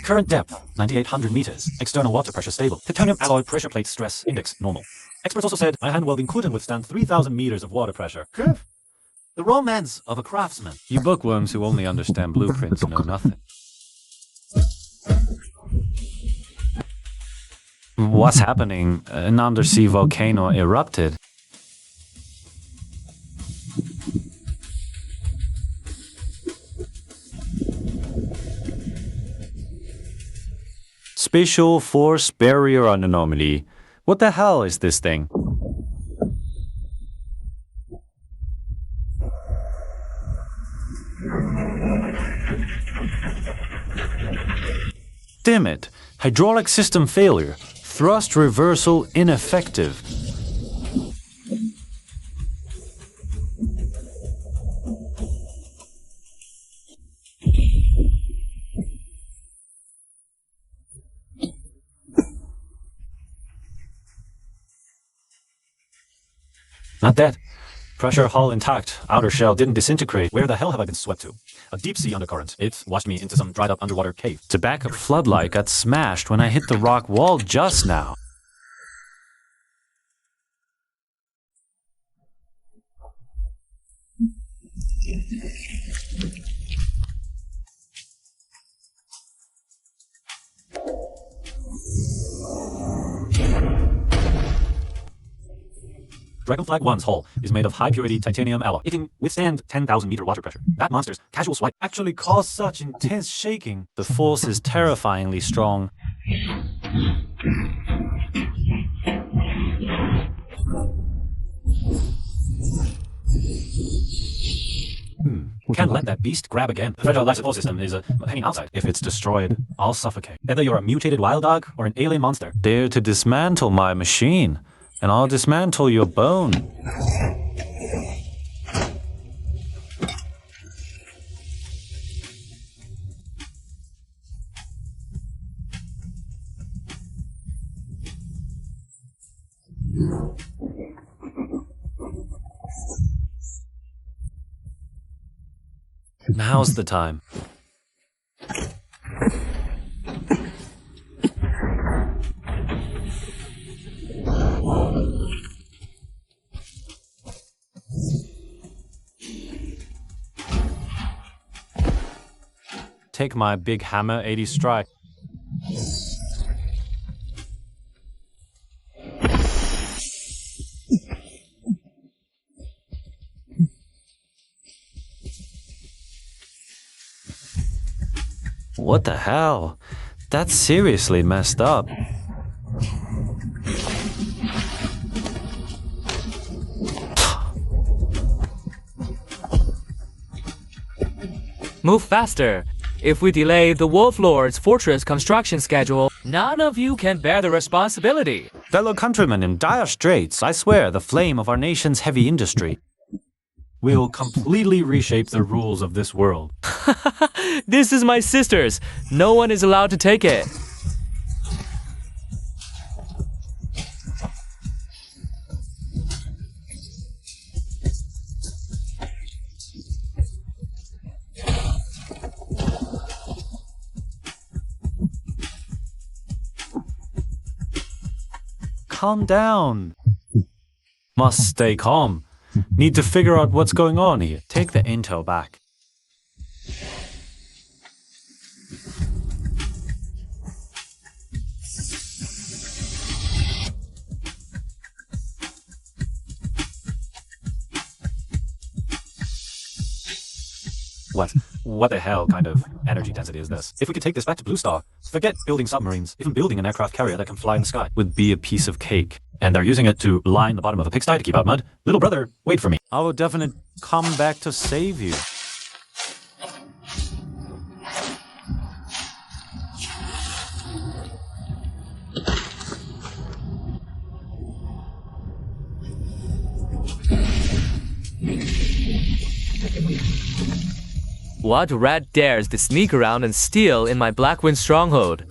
Current depth, 9,800 meters. External water pressure stable. Titanium alloy pressure plate stress index normal. Experts also said my hand welding couldn't withstand 3,000 meters of water pressure. Curve. The romance of a craftsman. You bookworms who only understand blueprints know nothing. What's happening? An undersea volcano erupted. Spatial force barrier anomaly. What the hell is this thing? Damn it! Hydraulic system failure. Thrust reversal ineffective. Not dead. Pressure hull intact. Outer shell didn't disintegrate. Where the hell have I been swept to? A deep sea undercurrent. It washed me into some dried up underwater cave. The backup floodlight got smashed when I hit the rock wall just now. Dragonfly 1's hull is made of high-purity titanium alloy. It can withstand 10,000 meter water pressure. That monster's casual swipe actually caused such intense shaking. The force is terrifyingly strong. Can't let that beast grab again. The fragile life support system is hanging outside. If it's destroyed, I'll suffocate. Whether you're a mutated wild dog or an alien monster. Dare to dismantle my machine, and I'll dismantle your bone. Now's the time. Take my big hammer, 80 strike. What the hell? That's seriously messed up. Move faster. If we delay the Wolf Lord's fortress construction schedule, none of you can bear the responsibility. Fellow countrymen in dire straits, I swear the flame of our nation's heavy industry. We'll completely reshape the rules of this world. This is my sister's. No one is allowed to take it. Calm down. Must stay calm. Need to figure out what's going on here. Take the intel back. What the hell kind of energy density is this? If we could take this back to Blue Star, forget building submarines. Even building an aircraft carrier that can fly in the sky Would be a piece of cake. And they're using it to line the bottom of a pigsty to keep out mud. Little brother, wait for me. I will definitely come back to save you. What rat dares to sneak around and steal in my Blackwind stronghold?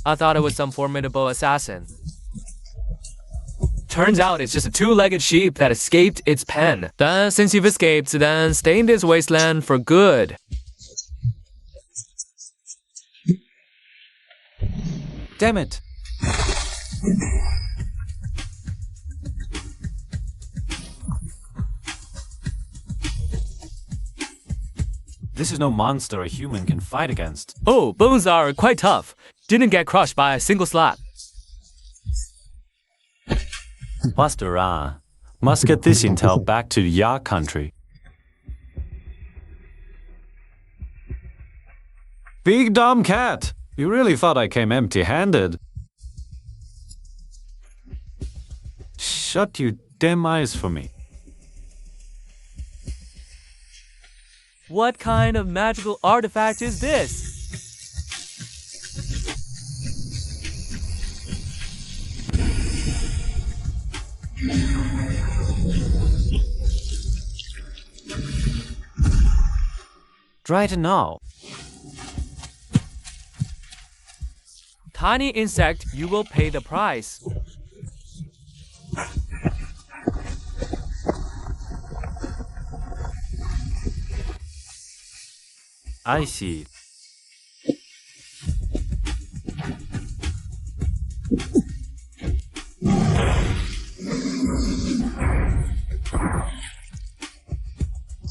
I thought it was some formidable assassin. Turns out it's just a two-legged sheep that escaped its pen. Then, since you've escaped, then stay in this wasteland for good. Damn it! This is no monster a human can fight against. Oh, bones are quite tough. Didn't get crushed by a single slap. Master must get this intel back to Ya country. Big dumb cat! You really thought I came empty-handed. Shut your damn eyes for me. What kind of magical artifact is this? Try to know. Tiny insect, you will pay the price. I see.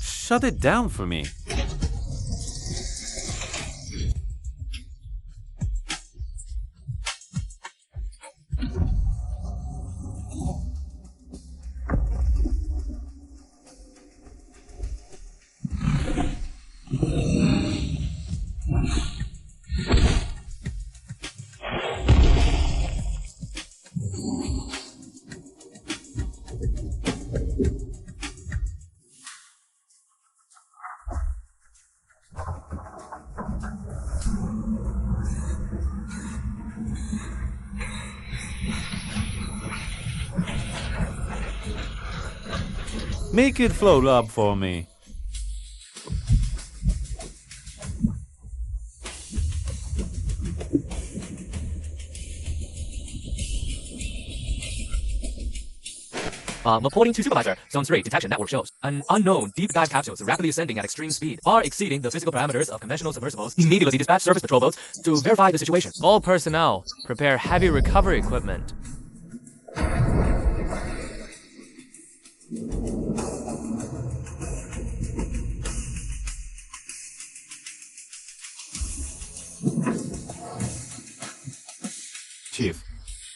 Shut it down for me. Make it float up for me. Reporting to supervisor, Zone 3 detection network shows an unknown deep dive capsules rapidly ascending at extreme speed, far exceeding the physical parameters of conventional submersibles. Immediately dispatch surface patrol boats to verify the situation. All personnel, prepare heavy recovery equipment. Chief,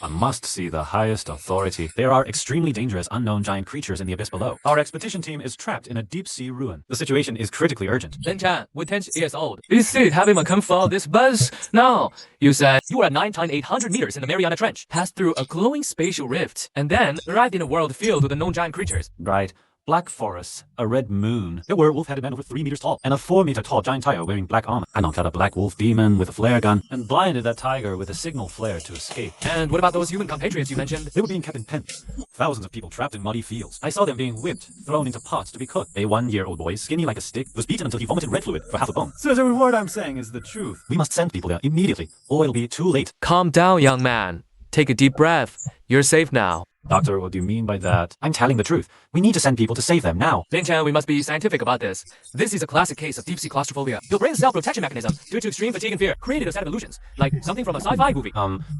I must see the highest authority. There are extremely dangerous unknown giant creatures in the abyss below. Our expedition team is trapped in a deep-sea ruin. The situation is critically urgent. Lin Chan, we're 10 years old. Is it having a confirm this buzz? No. You said you were at 9,800 meters in the Mariana Trench, passed through a glowing spatial rift, and then arrived in a world filled with unknown giant creatures. Right. Black forests, a red moon. There were wolf-headed men over 3 meters tall, and a 4-meter-tall giant tiger wearing black armor. I knocked out a black wolf demon with a flare gun, and blinded that tiger with a signal flare to escape. And what about those human compatriots you mentioned? They were being kept in pens. Thousands of people trapped in muddy fields. I saw them being whipped, thrown into pots to be cooked. A 1-year-old boy, skinny like a stick, was beaten until he vomited red fluid for half a bone. So the reward I'm saying is the truth. We must send people there immediately, or it'll be too late. Calm down, young man. Take a deep breath. You're safe now. Doctor, what do you mean by that? I'm telling the truth. We need to send people to save them now. Lin Chan, we must be scientific about this. This is a classic case of deep-sea claustrophobia. Your brain's self-protection mechanism, due to extreme fatigue and fear, created a set of illusions, like something from a sci-fi movie.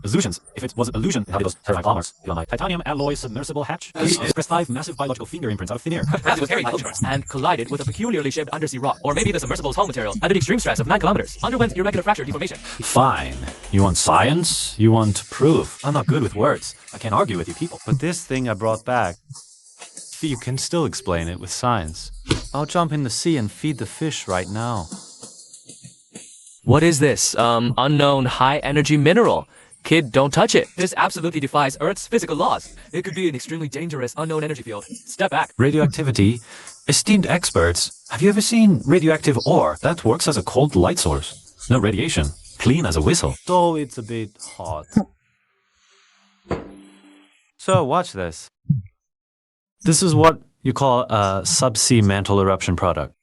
Illusions. If it was an illusion, how did those terrifying bombers feel like titanium alloy submersible hatch? Express 5 massive biological finger imprints out of thin air. Perhaps it was carried by oceans and collided with a peculiarly shaped undersea rock, or maybe the submersible's hull material, under the extreme stress of 9 kilometers, underwent irregular fracture deformation. Fine. You want science? You want proof? I'm not good with words. I can't argue with you people. But this thing I brought back, you can still explain it with science. I'll jump in the sea and feed the fish right now. What is this? Unknown high-energy mineral. Kid, don't touch it. This absolutely defies Earth's physical laws. It could be an extremely dangerous unknown energy field. Step back. Radioactivity? Esteemed experts, have you ever seen radioactive ore that works as a cold light source? No radiation. Clean as a whistle. Though it's a bit hot. So, watch this. This is what you call a subsea mantle eruption product.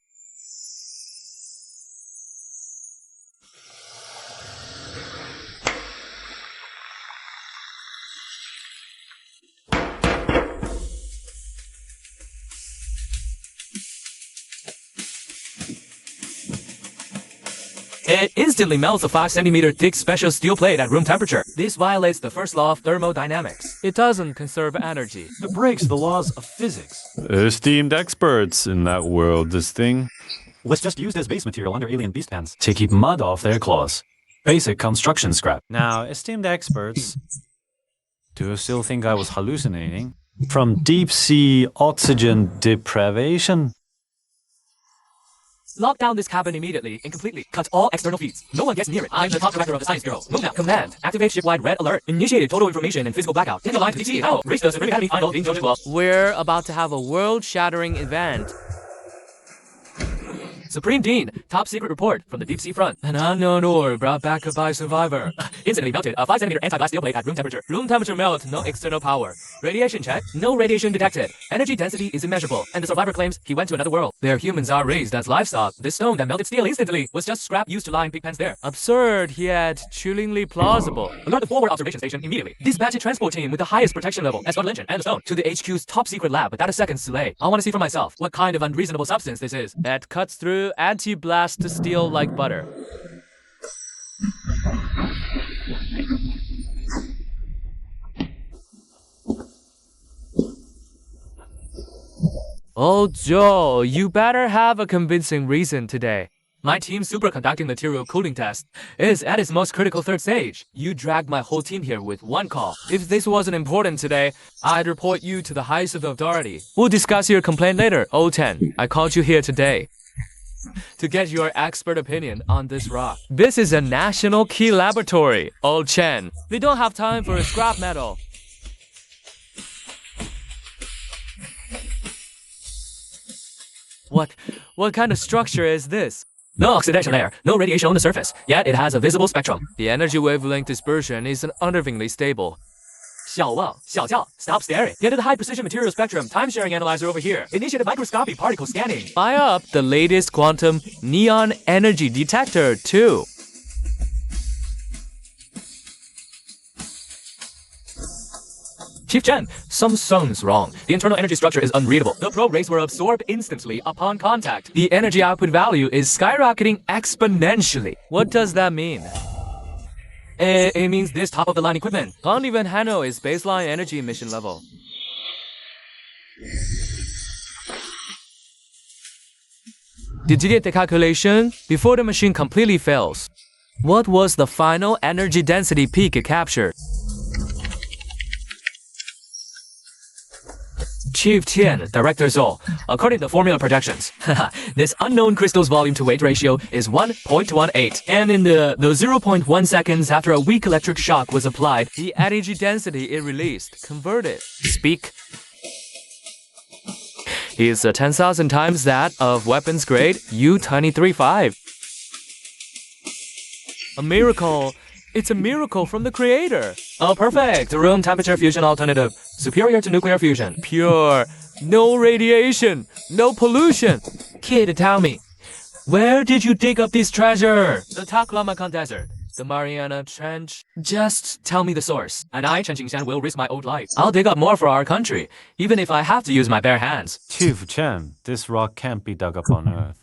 It instantly melts a 5 centimeter thick special steel plate at room temperature. This violates the first law of thermodynamics. It doesn't conserve energy. It breaks the laws of physics. Esteemed experts in that world, this thing. Let's just use this base material under alien beast pens to keep mud off their claws. Basic construction scrap. Now, esteemed experts, do you still think I was hallucinating? From deep-sea oxygen deprivation? Lock down this cabin immediately and completely. Cut all external feeds. No one gets near it. I'm the top director of the Science Bureau. Move now. Command. Activate ship-wide red alert. Initiated total information and physical blackout. Take the line to DC. Now. Race the Supreme Academy final in Georgia Club. We're about to have a world-shattering event. Supreme Dean, top secret report from the deep sea front. An unknown ore brought back by survivor. Instantly melted a 5 centimeter anti-glass steel plate at room temperature. Room temperature melt, no external power. Radiation check, no radiation detected. Energy density is immeasurable, and the survivor claims he went to another world. Their humans are raised as livestock. This stone that melted steel instantly was just scrap used to line pig pens there. Absurd, yet chillingly plausible. Alert the forward observation station immediately. Dispatch a transport team with the highest protection level, escort Lynch and the stone, to the HQ's top secret lab without a second's delay. I want to see for myself what kind of unreasonable substance this is. That cuts through anti-blast to steel like butter. Oh, Joe, you better have a convincing reason today. My team's superconducting material cooling test is at its most critical third stage. You dragged my whole team here with one call. If this wasn't important today, I'd report you to the highest of authority. We'll discuss your complaint later, O10. I called you here today to get your expert opinion on this rock. This is a national key laboratory, Old Chen. We don't have time for a scrap metal. What kind of structure is this? No oxidation layer, no radiation on the surface, yet it has a visible spectrum. The energy wavelength dispersion is unnervingly stable. 小望, 小叫, stop staring. Get to the high-precision material spectrum time-sharing analyzer over here. Initiate a microscopic particle scanning. Fire up the latest quantum neon energy detector, too. Chief Chen, something's wrong. The internal energy structure is unreadable. The probe rays were absorbed instantly upon contact. The energy output value is skyrocketing exponentially. What does that mean? It means this top-of-the-line equipment can't even handle its baseline energy emission level. Did you get the calculation? Before the machine completely fails, what was the final energy density peak it captured? Chief Tian, Director Zhou, according to formula projections, this unknown crystal's volume-to-weight ratio is 1.18, and in the 0.1 seconds after a weak electric shock was applied, the energy density it released converted. Speak. Is 10,000 times that of weapons grade U-23-5. A miracle. It's a miracle from the creator. Oh, perfect. Room temperature fusion alternative. Superior to nuclear fusion. Pure. No radiation. No pollution. Kid, tell me, where did you dig up this treasure? The Taklamakan Desert. The Mariana Trench. Just tell me the source, and I, Chen Qingshan, will risk my old life. I'll dig up more for our country, even if I have to use my bare hands. Chief Chen, this rock can't be dug up on Earth.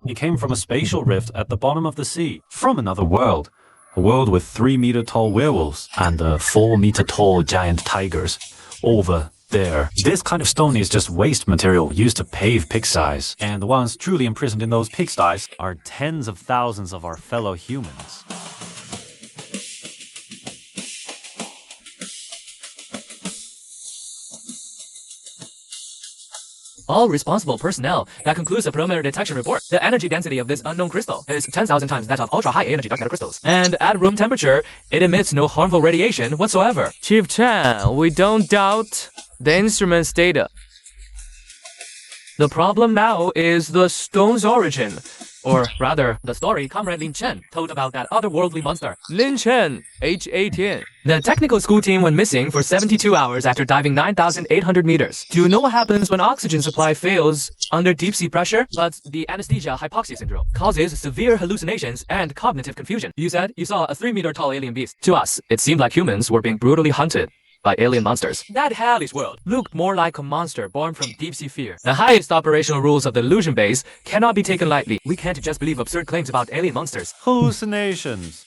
He came from a spatial rift at the bottom of the sea, from another world. A world with 3-meter-tall werewolves and 4-meter-tall giant tigers. Over there. This kind of stone is just waste material used to pave pigsties. And the ones truly imprisoned in those pigsties are tens of thousands of our fellow humans. All responsible personnel. That concludes the preliminary detection report. The energy density of this unknown crystal is 10,000 times that of ultra-high energy dark matter crystals. And at room temperature, it emits no harmful radiation whatsoever. Chief Chen, we don't doubt the instrument's data. The problem now is the stone's origin. Or rather, the story Comrade Lin Chen told about that otherworldly monster. Lin Chen, age 18. The technical school team went missing for 72 hours after diving 9,800 meters. Do you know what happens when oxygen supply fails under deep sea pressure? But the anesthesia hypoxia syndrome causes severe hallucinations and cognitive confusion. You said you saw a 3-meter tall alien beast. To us, it seemed like humans were being brutally hunted. by alien monsters. That hellish world looked more like a monster born from deep-sea fear. The highest operational rules of the illusion base cannot be taken lightly. We can't just believe absurd claims about alien monsters. Hallucinations.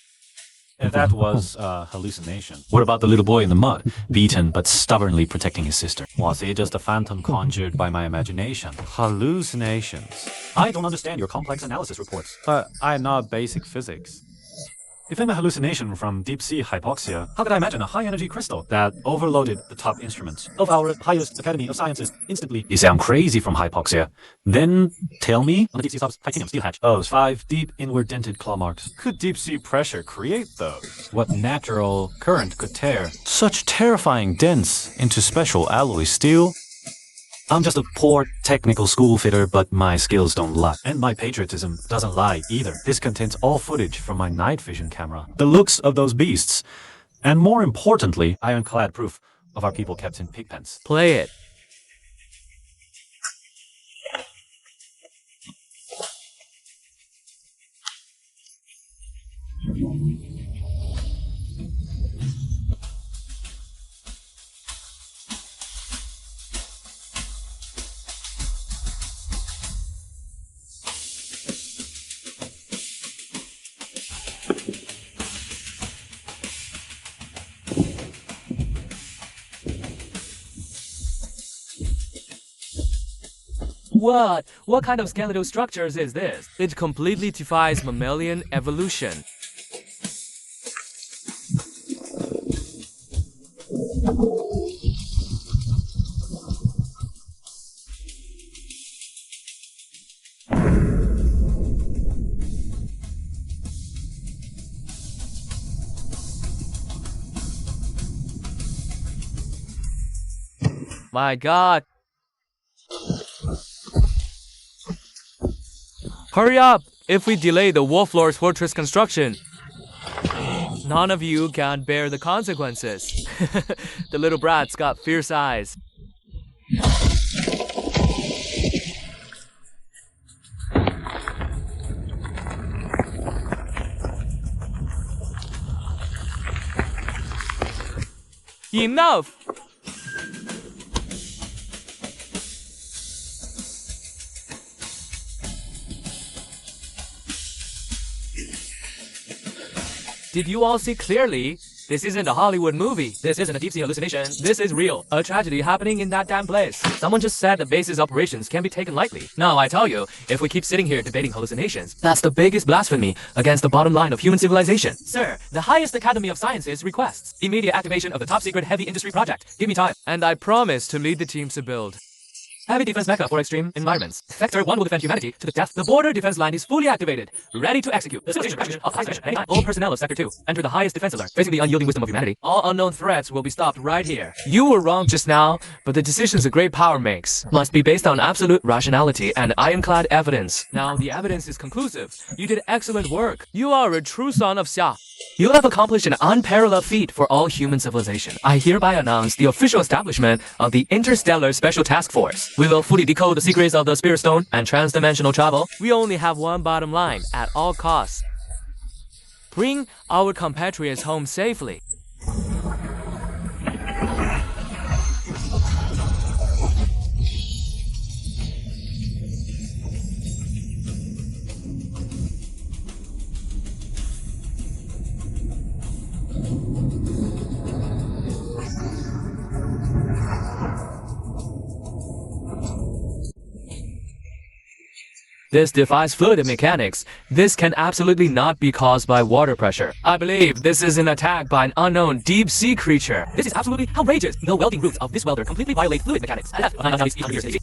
If that was a hallucination. What about the little boy in the mud, beaten but stubbornly protecting his sister? Was it just a phantom conjured by my imagination? Hallucinations. I don't understand your complex analysis reports. But I know basic physics. If I'm a hallucination from deep-sea hypoxia, how could I imagine a high-energy crystal that overloaded the top instruments of our highest Academy of Sciences instantly? You sound crazy from hypoxia. Then tell me, on the deep-sea sub's titanium steel hatch, those 5 deep inward dented claw marks. Could deep-sea pressure create those? What natural current could tear such terrifying dents into special alloy steel? I'm just a poor technical school fitter, but my skills don't lie. And my patriotism doesn't lie either. This contains all footage from my night vision camera. The looks of those beasts. And more importantly, ironclad proof of our people kept in pig pens. Play it. What? What kind of skeletal structures is this? It completely defies mammalian evolution. My God. Hurry up! If we delay the Wolf Lord's fortress construction, none of you can bear the consequences. The little brat's got fierce eyes. Enough! Did you all see clearly? This isn't a Hollywood movie. This isn't a deep-sea hallucination. This is real. A tragedy happening in that damn place. Someone just said the base's operations can't be taken lightly. No, I tell you, if we keep sitting here debating hallucinations, that's the biggest blasphemy against the bottom line of human civilization. Sir, the highest Academy of Sciences requests immediate activation of the top-secret heavy industry project. Give me time. And I promise to lead the teams to build heavy defense mecha for extreme environments. Sector 1 will defend humanity to the death. The border defense line is fully activated, ready to execute. The situation of high special anytime. All personnel of Sector 2 enter the highest defense alert, facing the unyielding wisdom of humanity. All unknown threats will be stopped right here. You were wrong just now, but the decisions a great power makes must be based on absolute rationality and ironclad evidence. Now, the evidence is conclusive. You did excellent work. You are a true son of Xia. You have accomplished an unparalleled feat for all human civilization. I hereby announce the official establishment of the Interstellar Special Task Force. We will fully decode the secrets of the Spirit Stone and transdimensional travel. We only have one bottom line at all costs. Bring our compatriots home safely. This defies fluid mechanics. This can absolutely not be caused by water pressure. I believe this is an attack by an unknown deep-sea creature. This is absolutely outrageous. The welding roots of this welder completely violate fluid mechanics.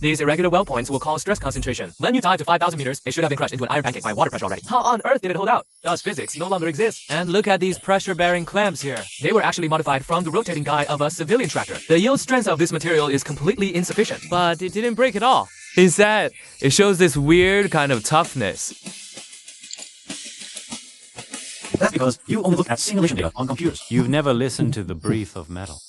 These irregular weld points will cause stress concentration. When you dive to 5,000 meters, it should have been crushed into an iron pancake by water pressure already. How on earth did it hold out? Does physics no longer exist? And look at these pressure-bearing clamps here. They were actually modified from the rotating guide of a civilian tractor. The yield strength of this material is completely insufficient. But it didn't break at all. Instead, it shows this weird kind of toughness. That's because you only look at simulation data on computers. You've never listened to the breath of metal.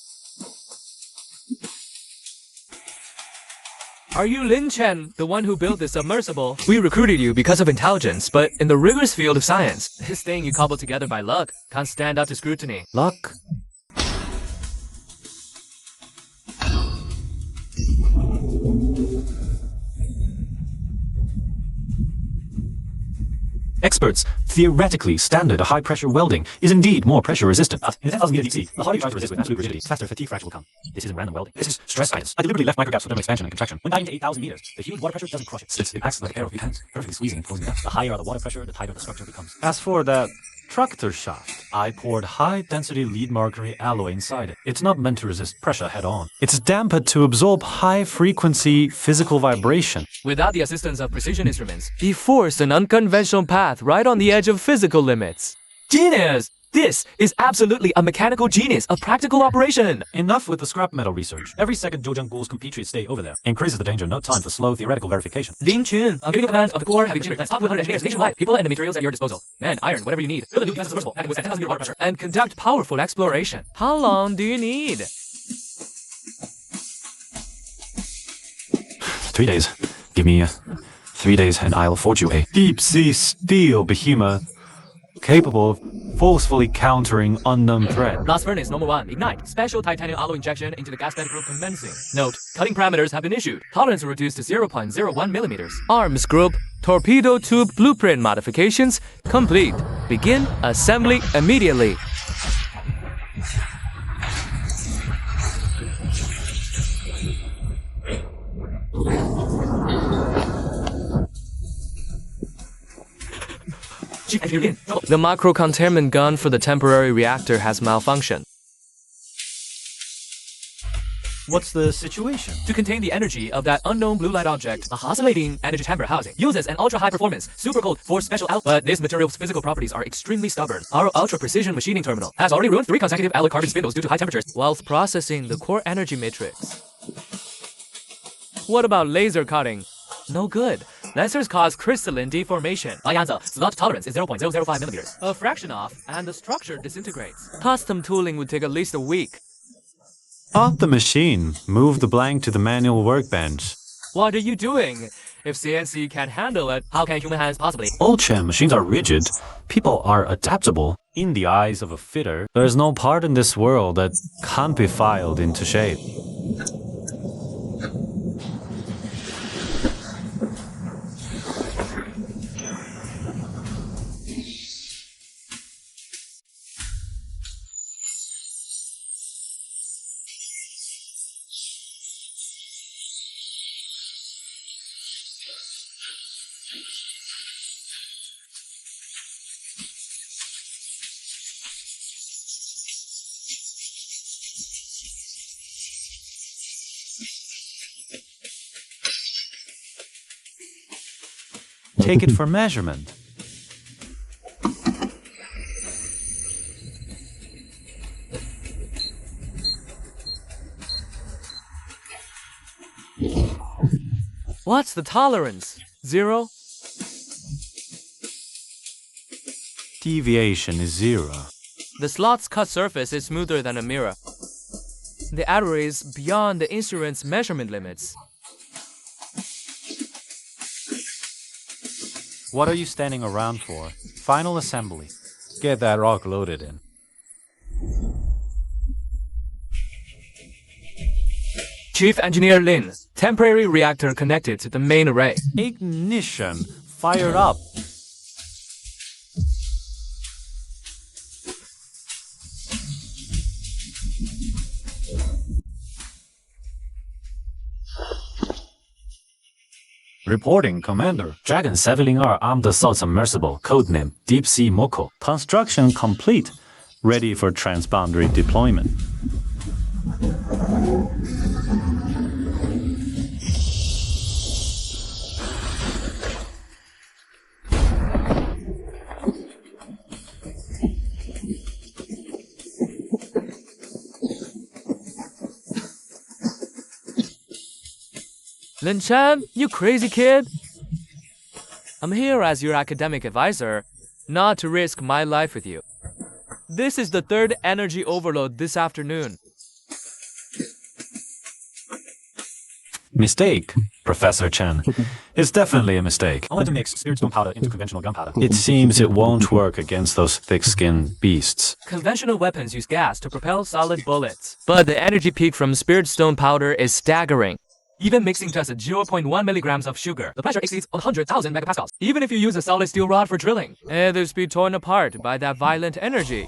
Are you Lin Chen, the one who built this submersible? We recruited you because of intelligence, but in the rigorous field of science, this thing you cobbled together by luck can't stand up to scrutiny. Luck? Experts theoretically standard a high-pressure welding is indeed more pressure-resistant. In a 10,000 meter deep sea, the harder you try to resist with absolute rigidity, the faster fatigue fracture will come. This isn't random welding. This is stress guidance. I deliberately left microgaps for thermal expansion and contraction. When diving to 8,000 meters, the huge water pressure doesn't crush it. It acts like a pair of big hands, perfectly squeezing and closing down. The higher the water pressure, the tighter the structure becomes. As for that tractor shaft, I poured high-density lead mercury alloy inside it. It's not meant to resist pressure head-on. it's dampened to absorb high-frequency physical vibration. Without the assistance of precision instruments, he forced an unconventional path right on the edge of physical limits. Genius! This is absolutely a mechanical genius, a practical operation. Enough with the scrap metal research. Every second Zhou Zhenggu's compatriots stay over there increases the danger, no time for slow theoretical verification. Lin Chun, I'm giving you command of the core heavy machinery. Let's top 100 engineers nationwide. People and the materials at your disposal. Men, iron, whatever you need. Build a new defensive submersible that can withstand 10,000 meter water pressure. And conduct powerful exploration. How long do you need? 3 days. Give me 3 days and I'll forge you a deep-sea steel behemoth capable of forcefully countering unknown threat. Blast furnace number 1. Ignite. Special titanium alloy injection into the gas bed group commencing. Note, cutting parameters have been issued. Tolerance reduced to 0.01 millimeters. Arms group. Torpedo tube blueprint modifications complete. Begin assembly immediately. The macro containment gun for the temporary reactor has malfunctioned. What's the situation? To contain the energy of that unknown blue light object, a oscillating energy chamber housing uses an ultra-high performance, super cold force special output. But this material's physical properties are extremely stubborn. Our ultra-precision machining terminal has already ruined 3 consecutive alloy carbon spindles due to high temperatures, whilst processing the core energy matrix. What about laser cutting? No good. Lasers cause crystalline deformation. My answer, slot tolerance is 0.005 millimeters. A fraction off, and the structure disintegrates. Custom tooling would take at least a week. Off the machine. Move the blank to the manual workbench. What are you doing? If CNC can't handle it, how can human hands possibly? Old Chen, machines are rigid. People are adaptable. In the eyes of a fitter, there's no part in this world that can't be filed into shape. Take it for measurement. What's the tolerance? 0? Deviation is 0. The slot's cut surface is smoother than a mirror. The error is beyond the instrument's measurement limits. What are you standing around for? Final assembly. Get that rock loaded in. Chief Engineer Lin, temporary reactor connected to the main array. Ignition. Fired up. Reporting, Commander. Dragon 7R armed assault submersible, codename Deep Sea Moko. Construction complete. Ready for transboundary deployment. Lin Chan, you crazy kid? I'm here as your academic advisor, not to risk my life with you. This is the 3rd energy overload this afternoon. Mistake, Professor Chen. It's definitely a mistake. I want to mix spirit gunpowder into conventional gunpowder. It seems it won't work against those thick-skinned beasts. Conventional weapons use gas to propel solid bullets, but the energy peak from spirit stone powder is staggering. Even mixing just 0.1 milligrams of sugar, the pressure exceeds 100,000 megapascals. Even if you use a solid steel rod for drilling, they'll be torn apart by that violent energy.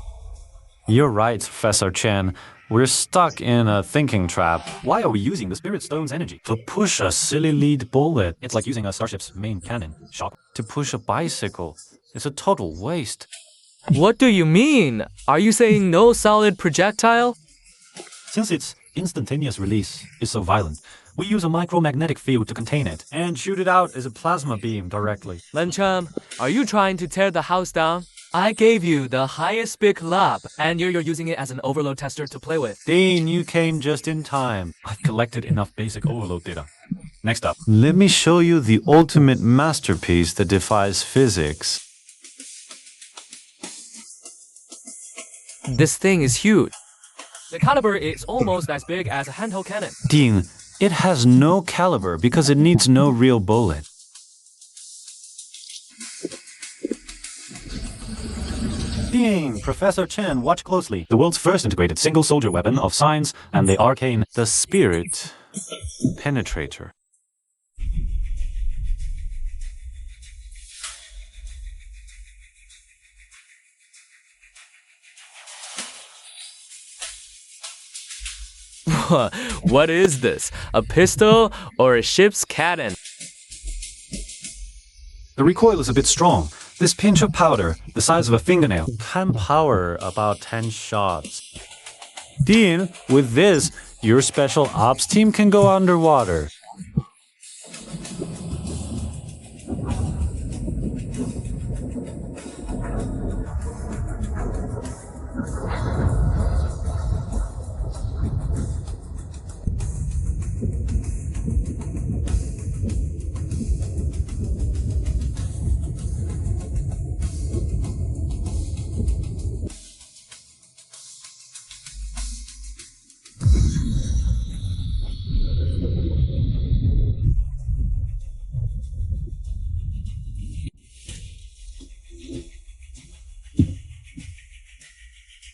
You're right, Professor Chen. We're stuck in a thinking trap. Why are we using the Spirit Stone's energy? To push a silly lead bullet, It's like using a starship's main cannon. Shock. to push a bicycle, it's a total waste. What do you mean? Are you saying no solid projectile? Since its instantaneous release is so violent, we use a micromagnetic field to contain it. And shoot it out as a plasma beam directly. Len Chum, are you trying to tear the house down? I gave you the highest big lab, and you're using it as an overload tester to play with. Dean, you came just in time. I've collected enough basic overload data. Next up. Let me show you the ultimate masterpiece that defies physics. This thing is huge. The caliber is almost as big as a handheld cannon. Dean, it has no caliber because it needs no real bullet. Ding! Professor Chen, watch closely. The world's first integrated single soldier weapon of science and the arcane. The spirit penetrator. What is this? A pistol or a ship's cannon? The recoil is a bit strong. This pinch of powder, the size of a fingernail. Can power about 10 shots. Dean, with this, your special ops team can go underwater.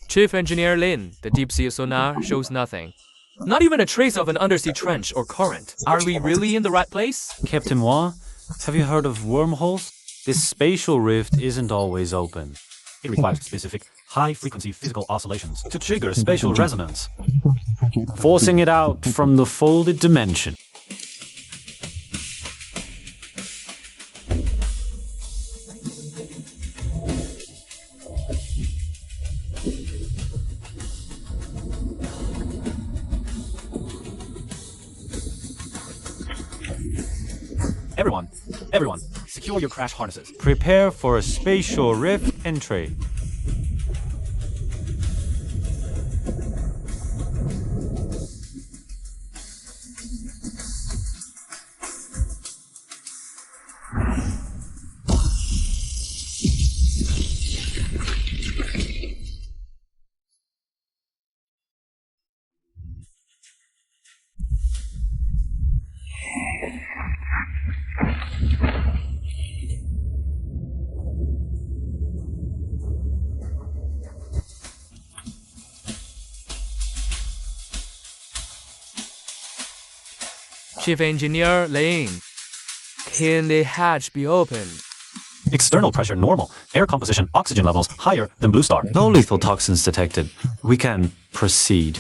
Chief Engineer Lin, the deep sea sonar shows nothing. Not even a trace of an undersea trench or current. Are we really in the right place? Captain Wang, have you heard of wormholes? This spatial rift isn't always open. It requires specific, high-frequency physical oscillations to trigger spatial resonance. Forcing it out from the folded dimension. Everyone, secure your crash harnesses. Prepare for a spatial rift entry. Chief Engineer Lin, can the hatch be opened? External pressure normal. Air composition, oxygen levels higher than Blue Star. No lethal toxins detected. We can proceed.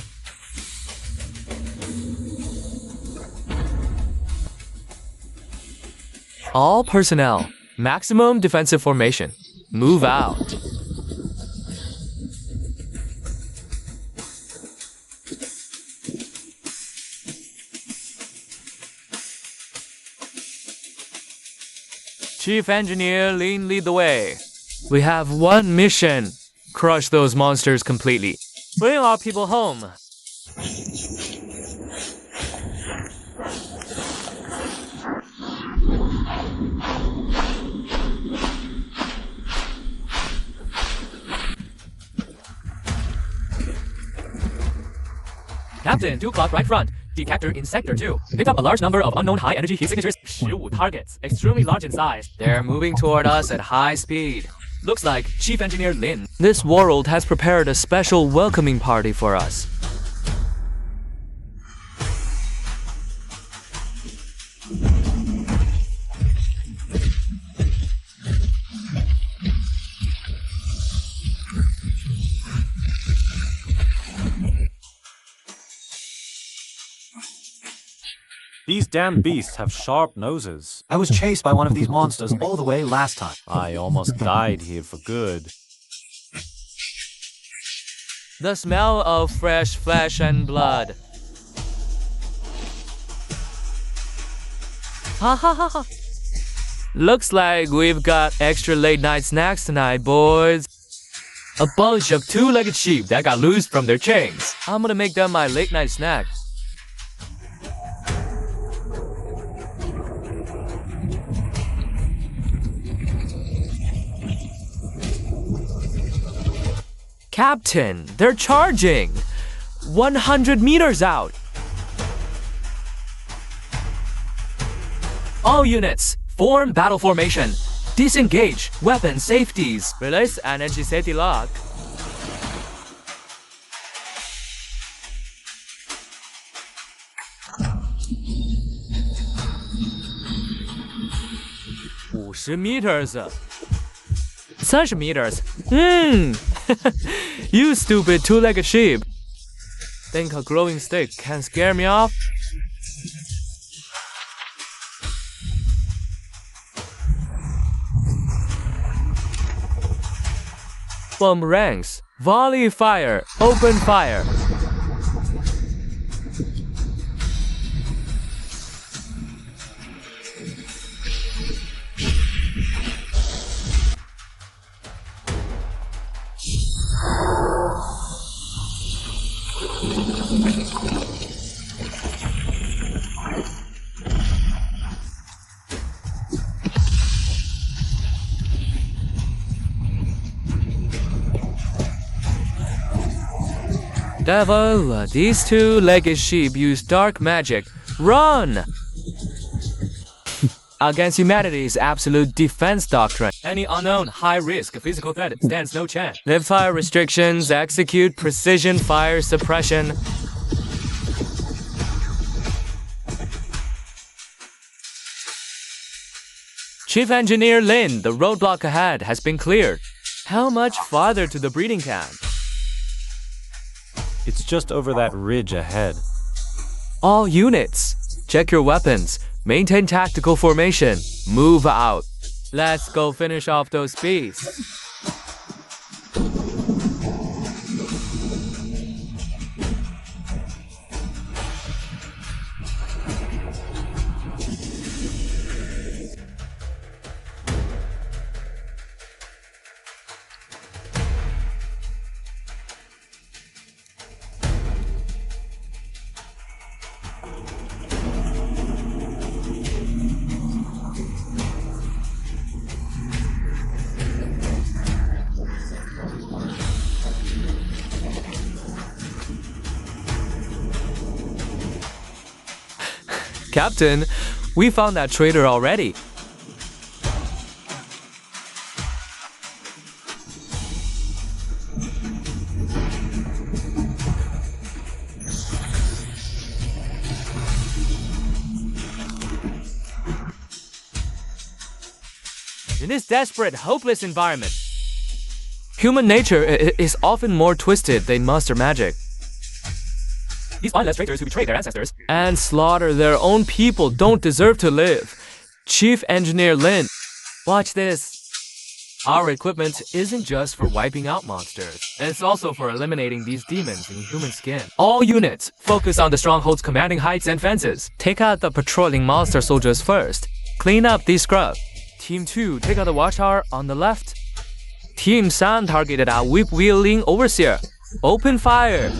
All personnel, maximum defensive formation. Move out. Chief Engineer Lin, lead the way. We have one mission. Crush those monsters completely. Bring our people home. Captain, 2 o'clock right front. Detector in Sector 2. Picked up a large number of unknown high-energy heat signatures. 15 targets, extremely large in size. They're moving toward us at high speed. Looks like Chief Engineer Lin. This world has prepared a special welcoming party for us. These damn beasts have sharp noses. I was chased by one of these monsters all the way last time. I almost died here for good. The smell of fresh flesh and blood. Ha ha ha ha. Looks like we've got extra late night snacks tonight, boys. A bunch of two-legged sheep that got loosed from their chains. I'm gonna make them my late night snack. Captain, they're charging! 100 meters out! All units, form battle formation. Disengage, weapon safeties. Release energy safety lock. meters. 30 meters. You stupid two-legged sheep. Think a glowing stick can scare me off? Boomerangs. Volley fire. Open fire. Devil, these two-legged sheep use dark magic. Run! Against humanity's absolute defense doctrine. Any unknown high-risk physical threat stands no chance. Live fire restrictions, execute precision fire suppression. Chief Engineer Lin, the roadblock ahead has been cleared. How much farther to the breeding camp? It's just over that ridge ahead. All units, check your weapons, maintain tactical formation, move out. Let's go finish off those beasts. Captain, we found that traitor already. In this desperate, hopeless environment, human nature is often more twisted than monster magic. These mindless traitors who betray their ancestors and slaughter their own people don't deserve to live. Chief Engineer Lin, watch this. Our equipment isn't just for wiping out monsters. It's also for eliminating these demons in human skin. All units, focus on the stronghold's commanding heights and fences. Take out the patrolling monster soldiers first. Clean up these scrubs. Team 2, take out the watchtower on the left. Team 3, targeted our whip-wielding overseer. Open fire.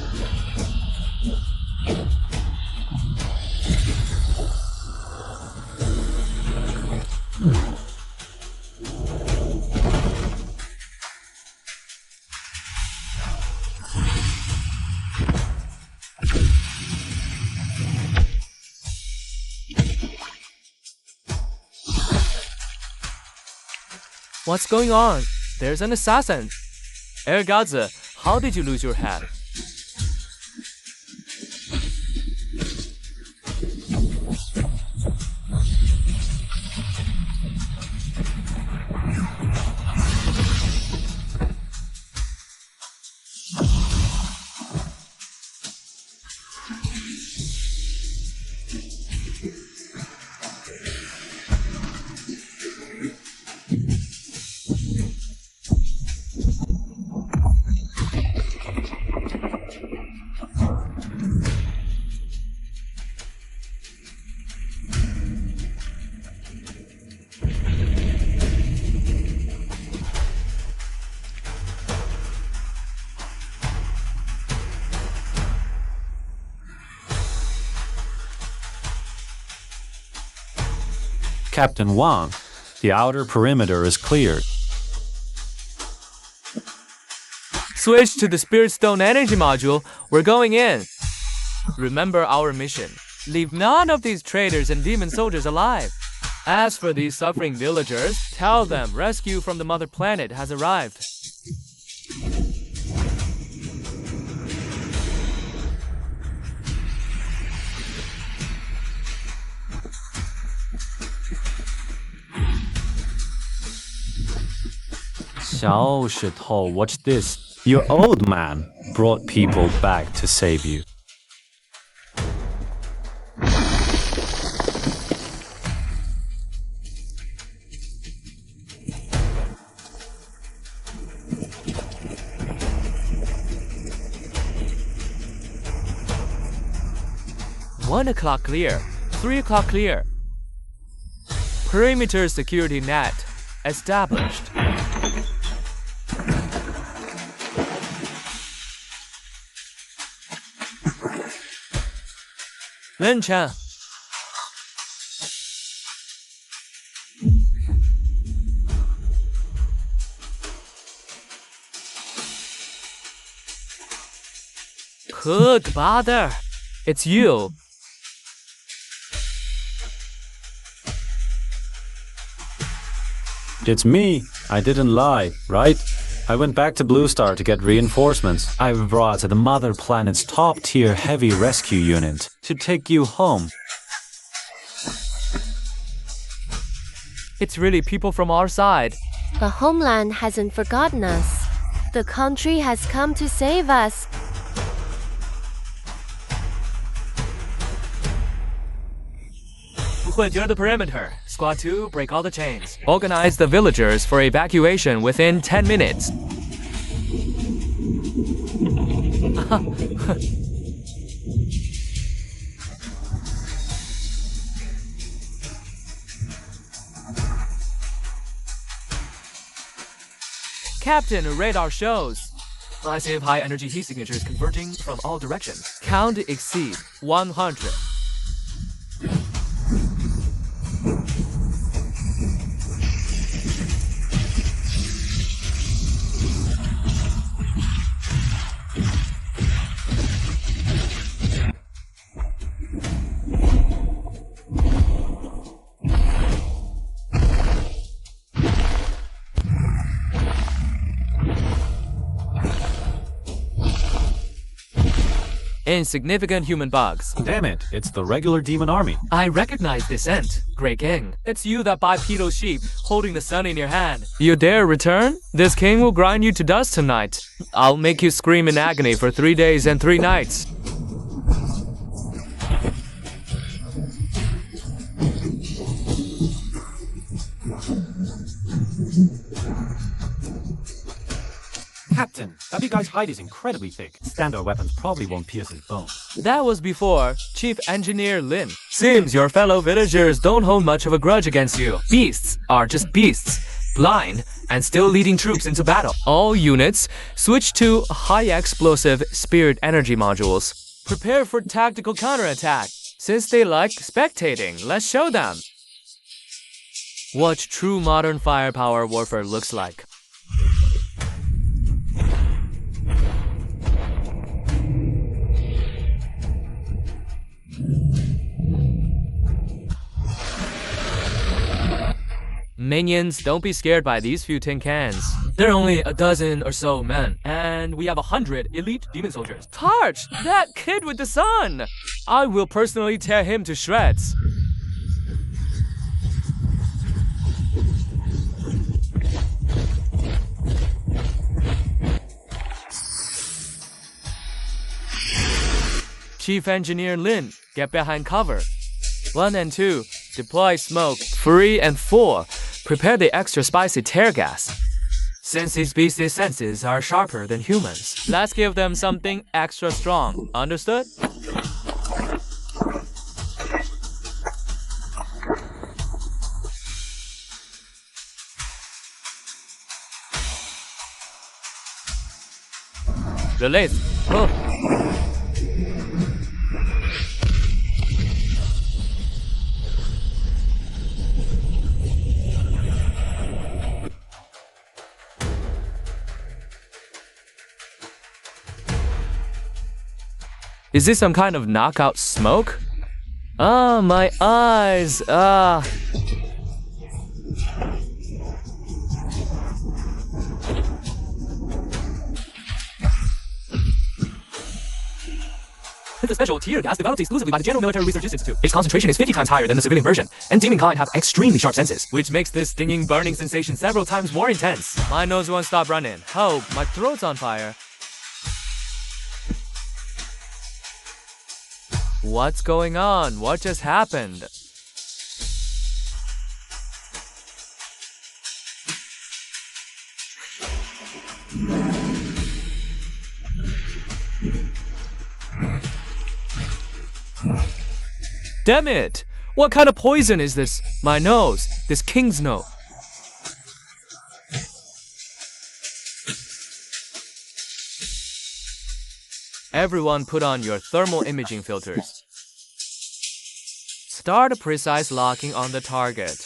What's going on? There's an assassin. Ergadze, how did you lose your head? Captain Wang, the outer perimeter is cleared. Switch to the Spirit Stone energy module. We're going in. Remember our mission. Leave none of these traitors and demon soldiers alive. As for these suffering villagers, tell them rescue from the mother planet has arrived. Xiao Shitou, watch this. Your old man brought people back to save you. One o'clock clear. 3 o'clock clear. Perimeter security net established. Lin Chen. Good bother. It's you. It's me. I didn't lie, right? I went back to Blue Star to get reinforcements. I brought the mother planet's top-tier heavy rescue unit to take you home. It's really people from our side. The homeland hasn't forgotten us. The country has come to save us. Clear the perimeter. Squad 2, break all the chains. Organize the villagers for evacuation within 10 minutes. Captain, radar shows. Massive high energy heat signatures converging from all directions. Count exceed 100. Insignificant human bugs. Damn it, it's the regular demon army. I recognize this scent. Great King. It's you, that bipedal sheep, holding the sun in your hand. You dare return? This king will grind you to dust tonight. I'll make you scream in agony for 3 days and 3 nights. Captain, that big guy's hide is incredibly thick. Standard weapons probably won't pierce his bones. That was before Chief Engineer Lin. Seems your fellow villagers don't hold much of a grudge against you. Beasts are just beasts, blind, and still leading troops into battle. All units, switch to high-explosive spirit energy modules. Prepare for tactical counterattack. Since they like spectating, let's show them what true modern firepower warfare looks like. Minions, don't be scared by these few tin cans. They're only a dozen or so men, and we have 100 elite demon soldiers. Tarch, that kid with the sun! I will personally tear him to shreds. Chief Engineer Lin, get behind cover. 1 and 2, deploy smoke. 3 and 4, prepare the extra spicy tear gas. Since these beasts' senses are sharper than humans, let's give them something extra strong. Understood? Release. Oh. Is this some kind of knockout smoke? Ah, my eyes. Ah. It's a special tear gas developed exclusively by the General Military Research Institute. Its concentration is 50 times higher than the civilian version, and demon kind have extremely sharp senses, which makes this stinging, burning sensation several times more intense. My nose won't stop running. Oh, my throat's on fire. What's going on? What just happened? Damn it! What kind of poison is this? My nose. This king's nose. Everyone put on your thermal imaging filters. Start a precise locking on the target.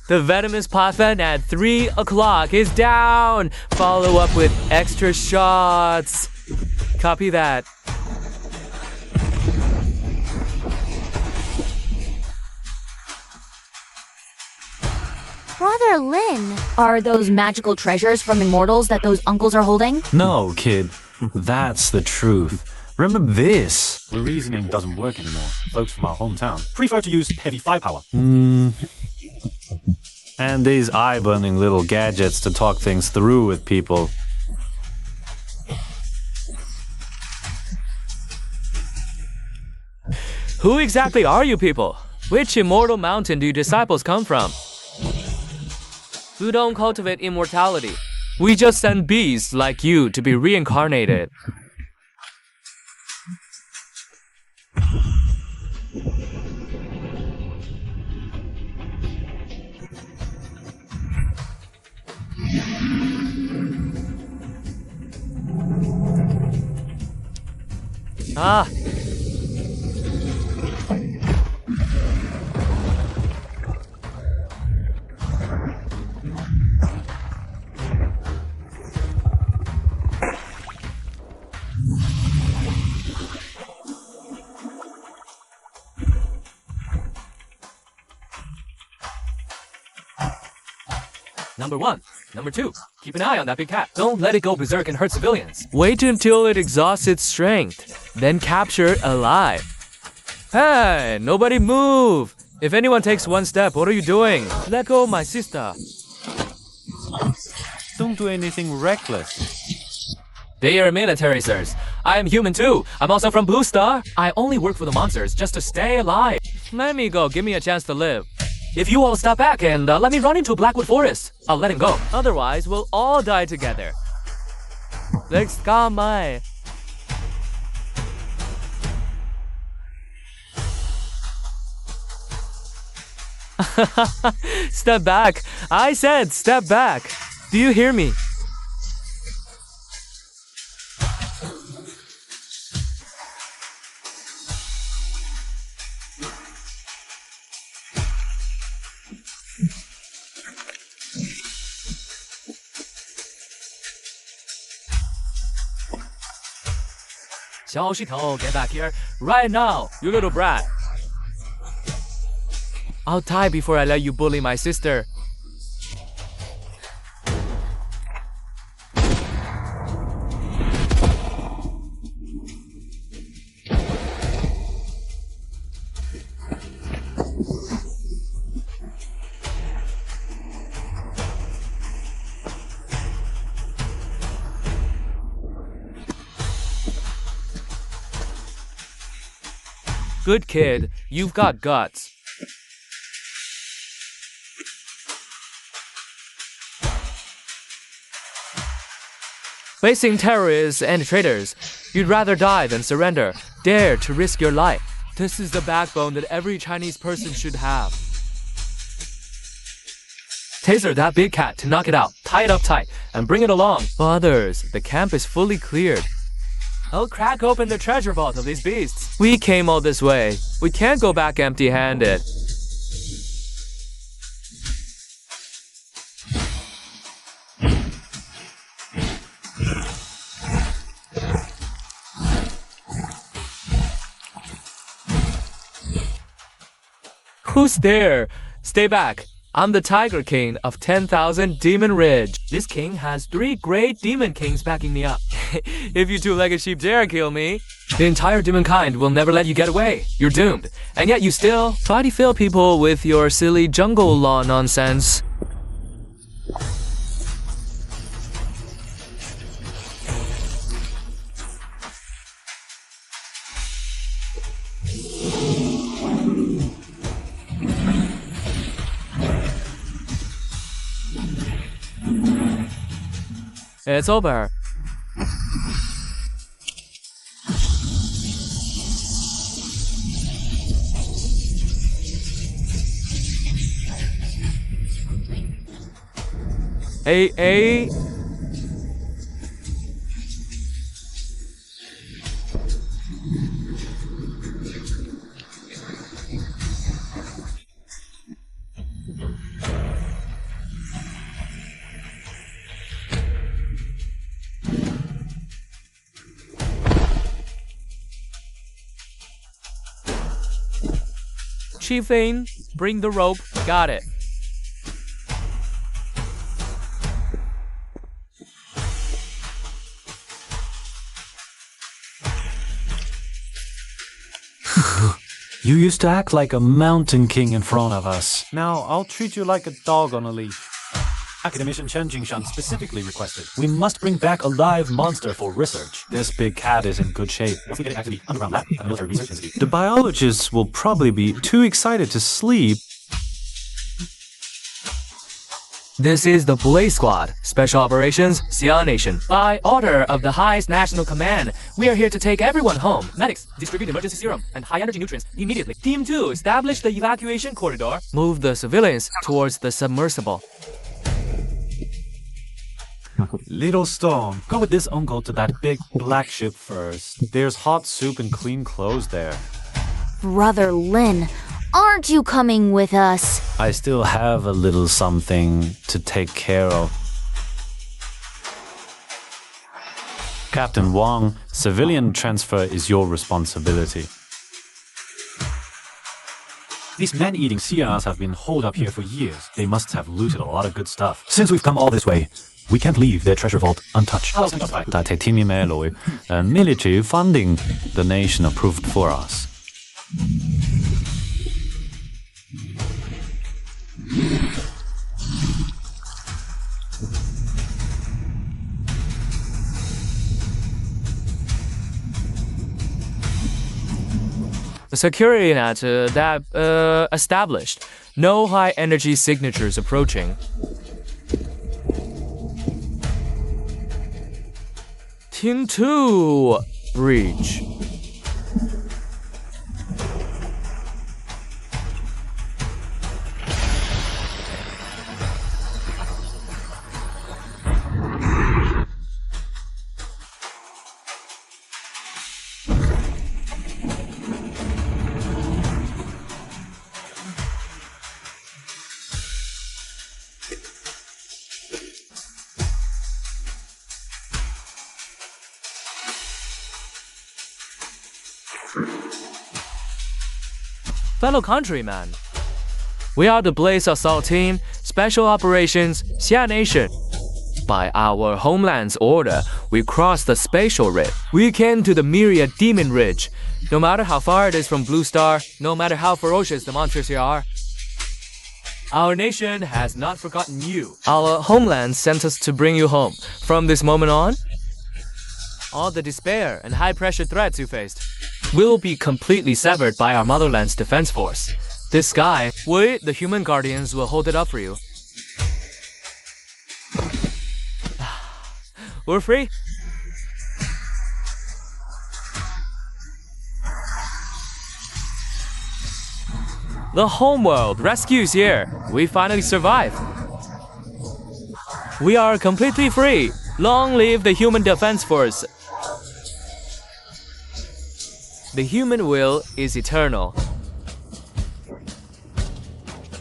The venomous puffin at 3 o'clock is down. Follow up with extra shots. Copy that. Brother Lin, are those magical treasures from Immortals that those uncles are holding? No, kid. That's the truth. Remember this. The reasoning doesn't work anymore. Folks from our hometown prefer to use heavy firepower. And these eye-burning little gadgets to talk things through with people. Who exactly are you people? Which immortal mountain do your disciples come from? We don't cultivate immortality. We just send beasts like you to be reincarnated. Ah. Number 1. Number 2. Keep an eye on that big cat. Don't let it go berserk and hurt civilians. Wait until it exhausts its strength. Then capture it alive. Hey, nobody move. If anyone takes one step, what are you doing? Let go of my sister. Don't do anything reckless. They are military, sirs. I am human too. I'm also from Blue Star. I only work for the monsters just to stay alive. Let me go. Give me a chance to live. If you all stop back and let me run into Blackwood Forest, I'll let him go. Otherwise, we'll all die together. Let's go, my. Step back. I said step back. Do you hear me? Xiaoshito, get back here right now, you little brat. I'll die before I let you bully my sister. Good kid, you've got guts. Facing terrorists and traitors, you'd rather die than surrender. Dare to risk your life. This is the backbone that every Chinese person should have. Taser that big cat to knock it out. Tie it up tight and bring it along. Others, the camp is fully cleared. I'll crack open the treasure vault of these beasts. We came all this way. We can't go back empty-handed. Who's there? Stay back. I'm the Tiger King of 10,000 Demon Ridge. This king has 3 great demon kings backing me up. If you two-legged sheep dare kill me, the entire demon kind will never let you get away. You're doomed. And yet you still try to fill people with your silly jungle law nonsense. It's over. Hey. Chief Lane, bring the rope. Got it. You used to act like a mountain king in front of us. Now I'll treat you like a dog on a leash. Academician Chen Jingshan specifically requested we must bring back a live monster for research. This big cat is in good shape. Once we get it back to the underground lab and military research institute, the biologists will probably be too excited to sleep. This is the Blaze Squad, Special Operations, Xia Nation. By order of the highest national command, we are here to take everyone home. Medics, distribute emergency serum and high-energy nutrients immediately. Team 2, establish the evacuation corridor. Move the civilians towards the submersible. Little Stone, go with this uncle to that big black ship first. There's hot soup and clean clothes there. Brother Lin, aren't you coming with us? I still have a little something to take care of. Captain Wang, civilian transfer is your responsibility. These man-eating Xias have been holed up here for years. They must have looted a lot of good stuff. Since we've come all this way, we can't leave their treasure vault untouched. Military funding the nation approved for us. The security net established. No high energy signatures approaching. Team 2, breach. Fellow countrymen, we are the Blaze Assault Team, Special Operations, Xia Nation. By our homeland's order, we crossed the spatial rift. We came to the myriad Demon Ridge. No matter how far it is from Blue Star, no matter how ferocious the monsters here are, our nation has not forgotten you. Our homeland sent us to bring you home. From this moment on, all the despair and high-pressure threats you faced, will be completely severed by our motherland's defense force. This sky, we, the human guardians, will hold it up for you. We're free. The homeworld rescues here. We finally survived. We are completely free. Long live the human defense force. The human will is eternal.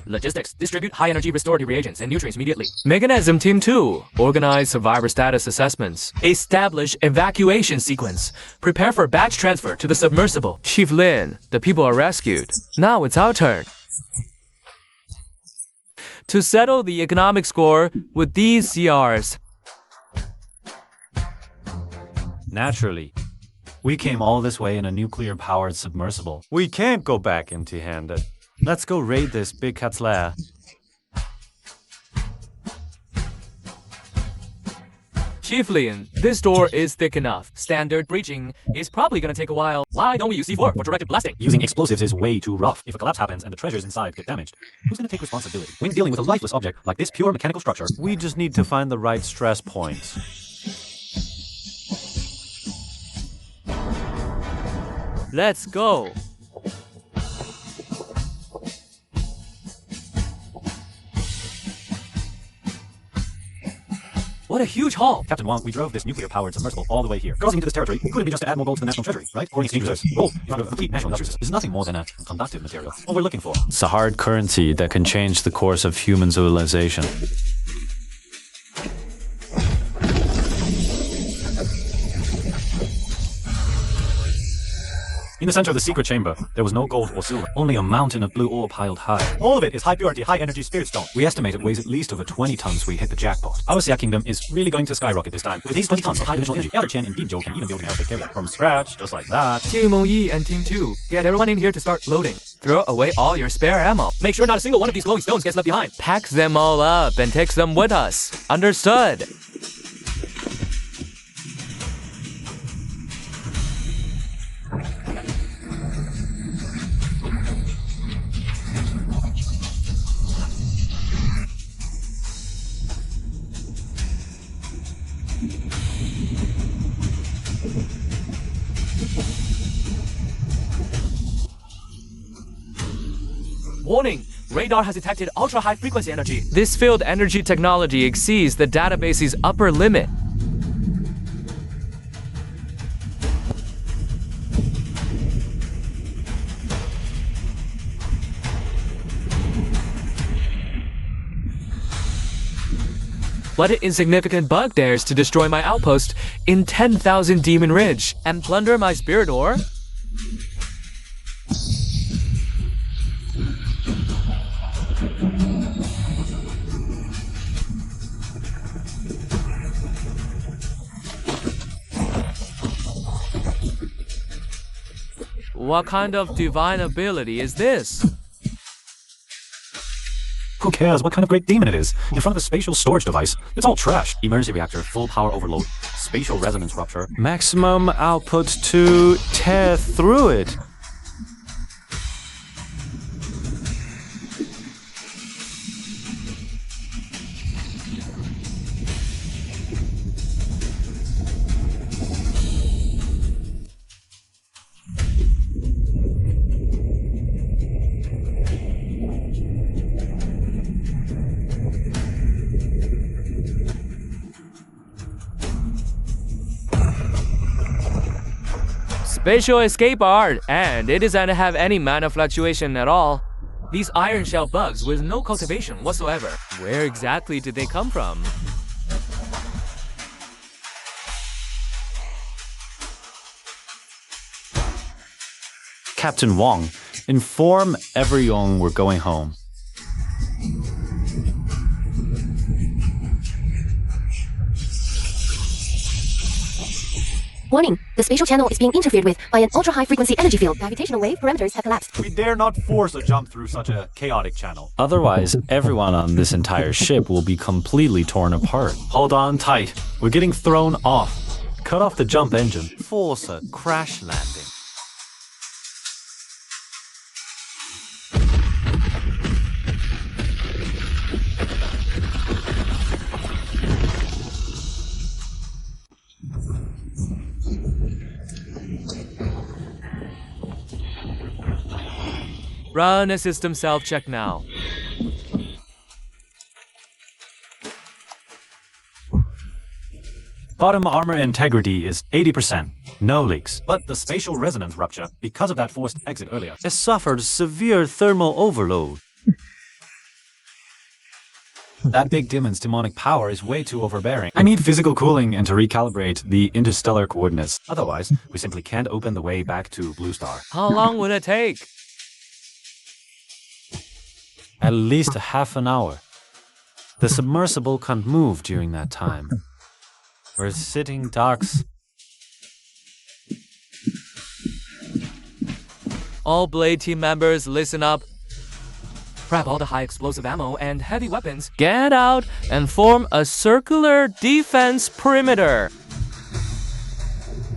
Logistics. Distribute high-energy restorative reagents and nutrients immediately. Mechanism Team 2. Organize survivor status assessments. Establish evacuation sequence. Prepare for batch transfer to the submersible. Chief Lin, the people are rescued. Now it's our turn. To settle the economic score with these CRs. Naturally. We came all this way in a nuclear-powered submersible. We can't go back empty-handed. Let's go raid this big cat's lair. Chief Lin, this door is thick enough. Standard breaching is probably gonna take a while. Why don't we use C4 for directed blasting? Using explosives is way too rough. If a collapse happens and the treasures inside get damaged, who's gonna take responsibility? When dealing with a lifeless object like this pure mechanical structure, we just need to find the right stress points. Let's go. What a huge haul! Captain Wong, we drove this nuclear-powered submersible all the way here. Crossing into this territory couldn't be just to add more gold to the national treasury, right? Or in exchange for this, gold in front of a complete national industrial system is nothing more than a conductive material. All we're looking for. It's a hard currency that can change the course of human civilization. In the center of the secret chamber, there was no gold or silver, only a mountain of blue ore piled high. All of it is high-purity, high-energy spirit stone. We estimate it weighs at least over 20 tons. We hit the jackpot. Our Xia Kingdom is really going to skyrocket this time. With these 20 tons of high-dimensional energy, the other Chen and Binzhou can even build an aerospace carrier from scratch, just like that. Team Yi and Team 2, get everyone in here to start loading. Throw away all your spare ammo. Make sure not a single one of these glowing stones gets left behind. Pack them all up and take them with us. Understood. Warning! Radar has detected ultra-high frequency energy. This field energy technology exceeds the database's upper limit. What an insignificant bug dares to destroy my outpost in 10,000 Demon Ridge and plunder my spirit ore? What kind of divine ability is this? Who cares what kind of great demon it is? In front of a spatial storage device, it's all trash. Emergency reactor, full power overload, spatial resonance rupture, maximum output to tear through it. Spatial escape art, and it doesn't have any mana fluctuation at all. These iron shell bugs with no cultivation whatsoever. Where exactly did they come from? Captain Wong, inform everyone we're going home. Warning, the spatial channel is being interfered with by an ultra-high frequency energy field. Gravitational wave parameters have collapsed. We dare not force a jump through such a chaotic channel. Otherwise, everyone on this entire ship will be completely torn apart. Hold on tight. We're getting thrown off. Cut off the jump engine. Force a crash landing. Run a system self-check now. Bottom armor integrity is 80%. No leaks. But the spatial resonance rupture, because of that forced exit earlier, It suffered severe thermal overload. that big demon's demonic power is way too overbearing. I need physical cooling and to recalibrate the interstellar coordinates. Otherwise, we simply can't open the way back to Blue Star. How long would it take? At least half an hour. The submersible can't move during that time. We're sitting ducks. All Blade team members, listen up. Grab all the high explosive ammo and heavy weapons. Get out and form a circular defense perimeter.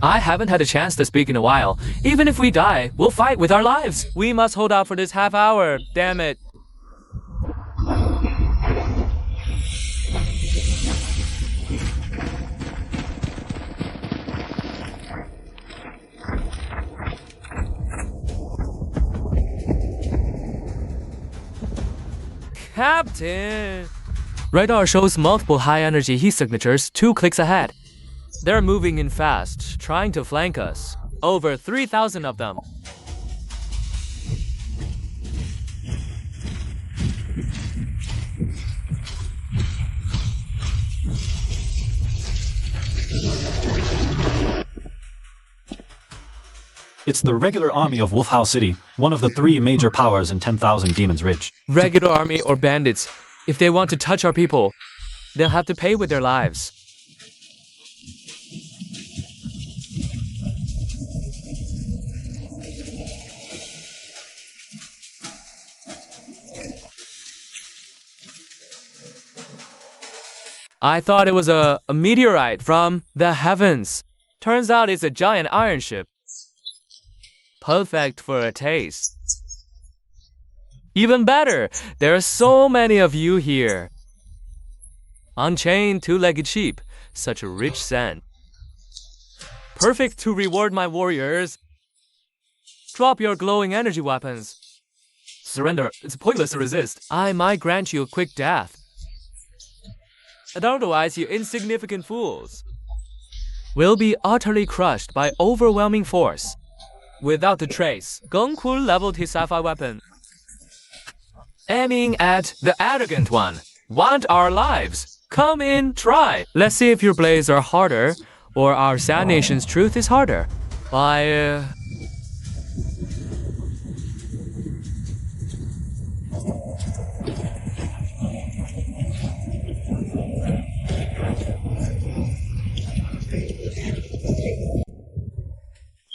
I haven't had a chance to speak in a while. Even if we die, we'll fight with our lives. We must hold out for this half hour, damn it. Captain! Radar shows multiple high-energy heat signatures 2 clicks ahead. They're moving in fast, trying to flank us. Over 3,000 of them. It's the regular army of Wolfhouse City, one of the 3 major powers in 10,000 Demons Ridge. Regular army or bandits, if they want to touch our people, they'll have to pay with their lives. I thought it was a meteorite from the heavens. Turns out it's a giant iron ship. Perfect for a taste. Even better, there are so many of you here. Unchained 2-legged sheep, such a rich scent. Perfect to reward my warriors. Drop your glowing energy weapons. Surrender, it's pointless to resist. I might grant you a quick death. And otherwise, you insignificant fools will be utterly crushed by overwhelming force. Without a trace, Gongku leveled his sci-fi weapon, aiming at the arrogant one. Want our lives? Come in, try. Let's see if your blades are harder, or our Sad Nation's truth is harder.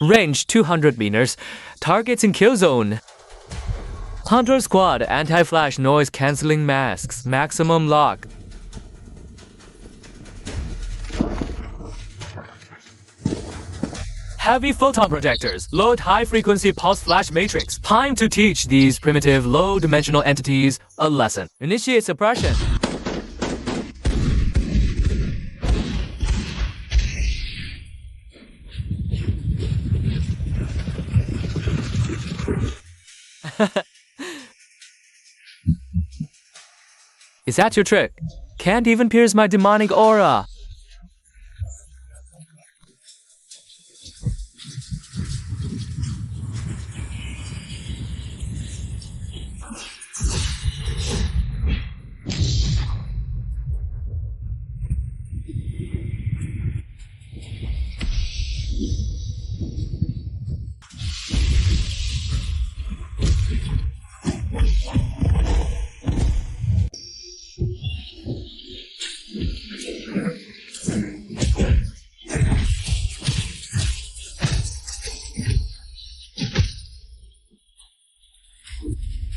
Range 200 meters. Targets in kill zone. Hunter Squad anti-flash noise cancelling masks. Maximum lock. Heavy photon projectors. Load high-frequency pulse flash matrix. Time to teach these primitive low-dimensional entities a lesson. Initiate suppression. Is that your trick? Can't even pierce my demonic aura.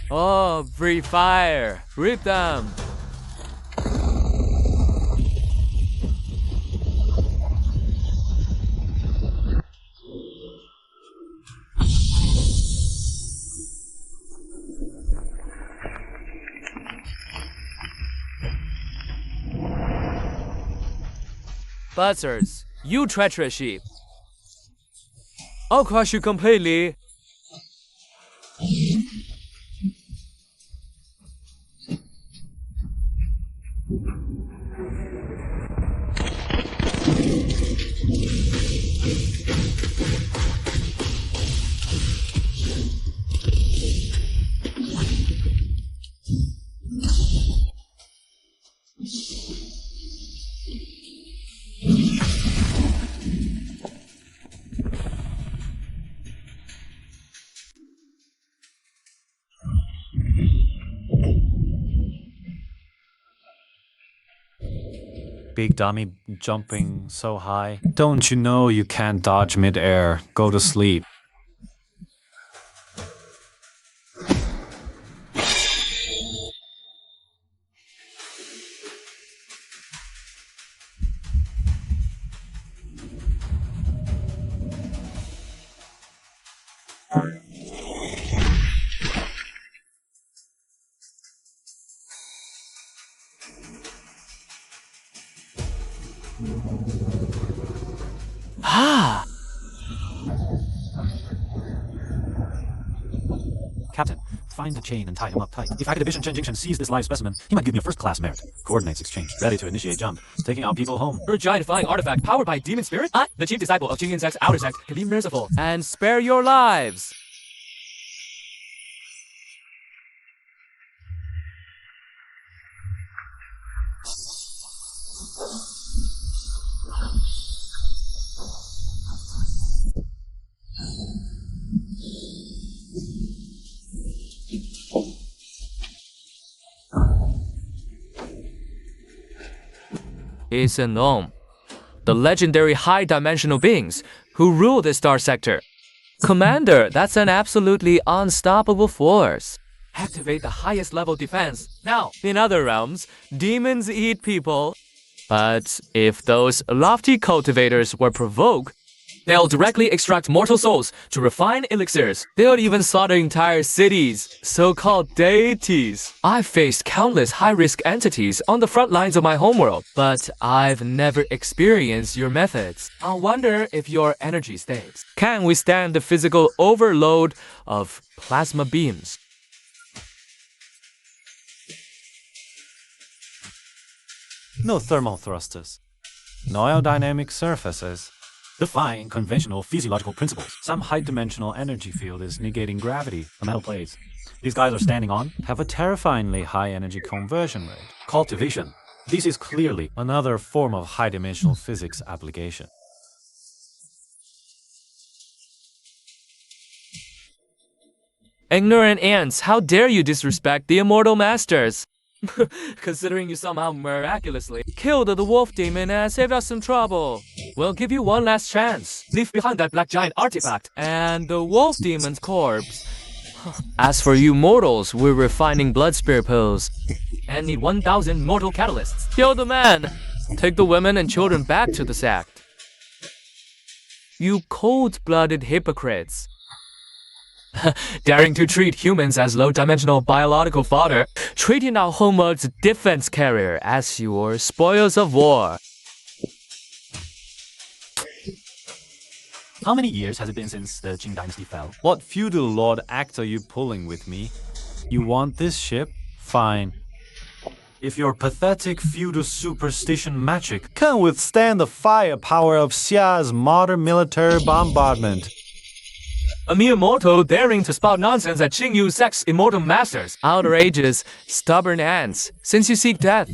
Oh, free fire! Rip them! Buzzards, you treacherous sheep! I'll crush you completely! Big dummy jumping so high. Don't you know you can't dodge mid-air? Go to sleep. Captain, find the chain and tie him up tight. If Activision Chen sees this live specimen, he might give me a first-class merit. Coordinates exchanged. Ready to initiate jump. Taking our people home. Her giant-defying artifact powered by demon spirit? The chief disciple of Qing Sect's outer sect can be merciful and spare your lives. Is a gnome, the legendary high-dimensional beings who rule this star sector. Commander, that's an absolutely unstoppable force. Activate the highest level defense. Now, in other realms, demons eat people. But if those lofty cultivators were provoked, they'll directly extract mortal souls to refine elixirs. They'll even slaughter entire cities, so-called deities. I've faced countless high-risk entities on the front lines of my homeworld, but I've never experienced your methods. I wonder if your energy states can withstand the physical overload of plasma beams. No thermal thrusters. No aerodynamic surfaces. Defying conventional physiological principles. Some high-dimensional energy field is negating gravity. The metal plates. These guys are standing on. Have a terrifyingly high energy conversion rate. Cultivation. This is clearly Another form of high-dimensional physics application. Ignorant ants, how dare you disrespect the immortal masters? Considering you somehow miraculously killed the wolf demon and saved us some trouble. We'll give you one last chance. Leave behind that black giant artifact and the wolf demon's corpse. As for you mortals, we're refining blood spirit pills and need 1,000 mortal catalysts. Kill the man. Take the women and children back to the sect. You cold-blooded hypocrites. Daring to treat humans as low-dimensional biological fodder, treating our homeworld's defense carrier as your spoils of war. How many years has it been since the Qing dynasty fell? What feudal lord act are you pulling with me? You want this ship? Fine. If your pathetic feudal superstition magic Can withstand the firepower of Xia's modern military bombardment. A mere mortal daring to spout nonsense at Qingyu Sect's immortal masters. Outer ages, stubborn ants, since you seek death.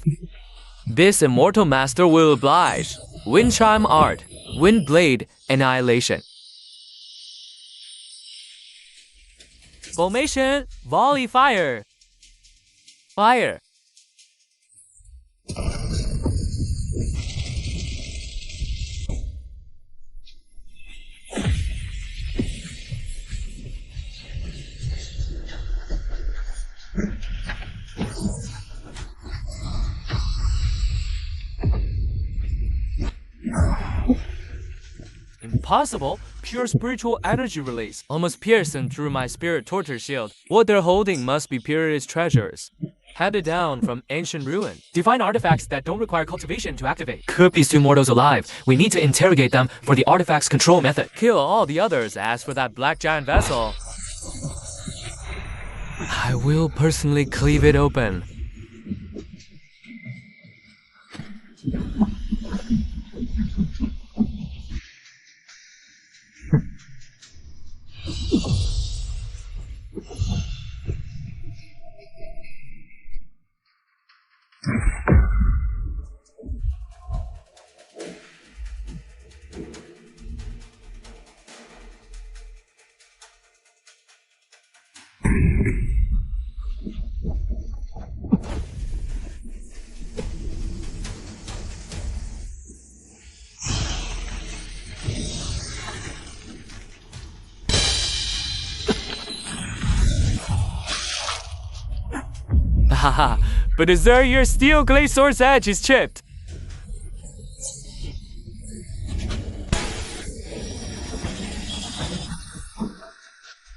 This immortal master will oblige. Wind chime art, wind blade annihilation. Formation, volley fire. Fire. Impossible, pure spiritual energy release, almost piercing through my spirit torture shield. What they're holding must be Pyrrhus treasures, handed down from ancient ruin. Divine artifacts that don't require cultivation to activate. Keep these two mortals alive. We need to interrogate them for the artifact's control method. Kill all the others. As for that black giant vessel, I will personally cleave it open. Haha, but is there your steel glazed sword's edge is chipped?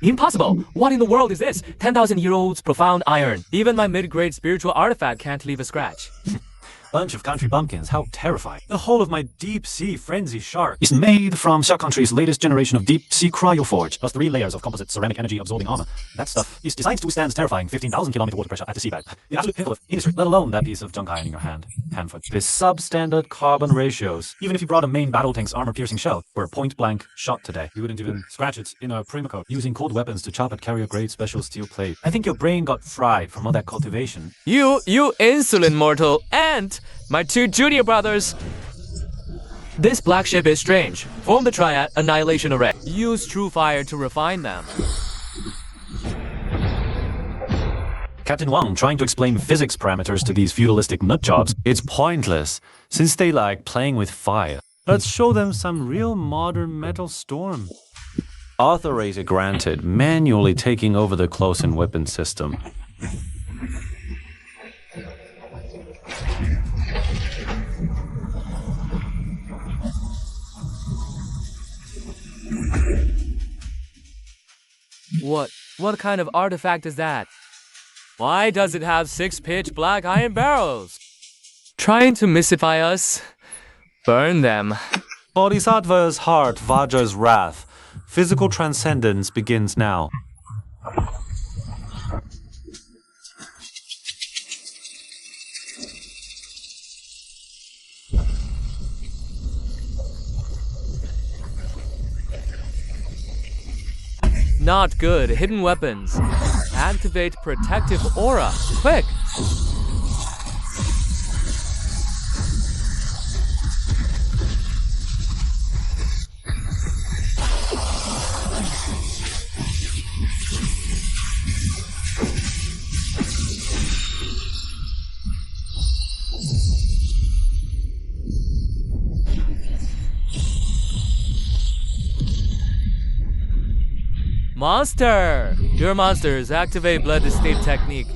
Impossible! What in the world is this? 10,000-year-old profound iron. Even my mid-grade spiritual artifact can't leave a scratch. Bunch of country bumpkins, how terrifying. The whole of my deep-sea frenzy shark is made from Shark Country's latest generation of deep-sea cryoforge, plus 3 layers of composite ceramic energy-absorbing armor. That stuff is designed to withstand terrifying 15,000-kilometer water pressure at the seabed. The absolute pinnacle of industry, let alone that piece of junk iron in your handfoot. The substandard carbon ratios. Even if you brought a main battle tank's armor-piercing shell, were point-blank shot today. You wouldn't even scratch its inner primacoat, using cold weapons to chop at carrier-grade special steel plate. I think your brain got fried from all that cultivation. You insolent mortal, and my 2 junior brothers. This black ship is strange. Form the triad annihilation array. Use true fire to refine them. Captain Wang trying to explain physics parameters to these feudalistic nutjobs. It's pointless, since they like playing with fire. Let's show them some real modern metal storm. Authority granted, manually taking over the close-in weapon system. What kind of artifact is that? Why does it have 6 pitch black iron barrels? Trying to mystify us? Burn them. Bodhisattva's heart, Vajra's wrath. Physical transcendence begins now. Not good. Hidden weapons. Activate protective aura. Quick! Monster! Your monsters, activate blood escape technique.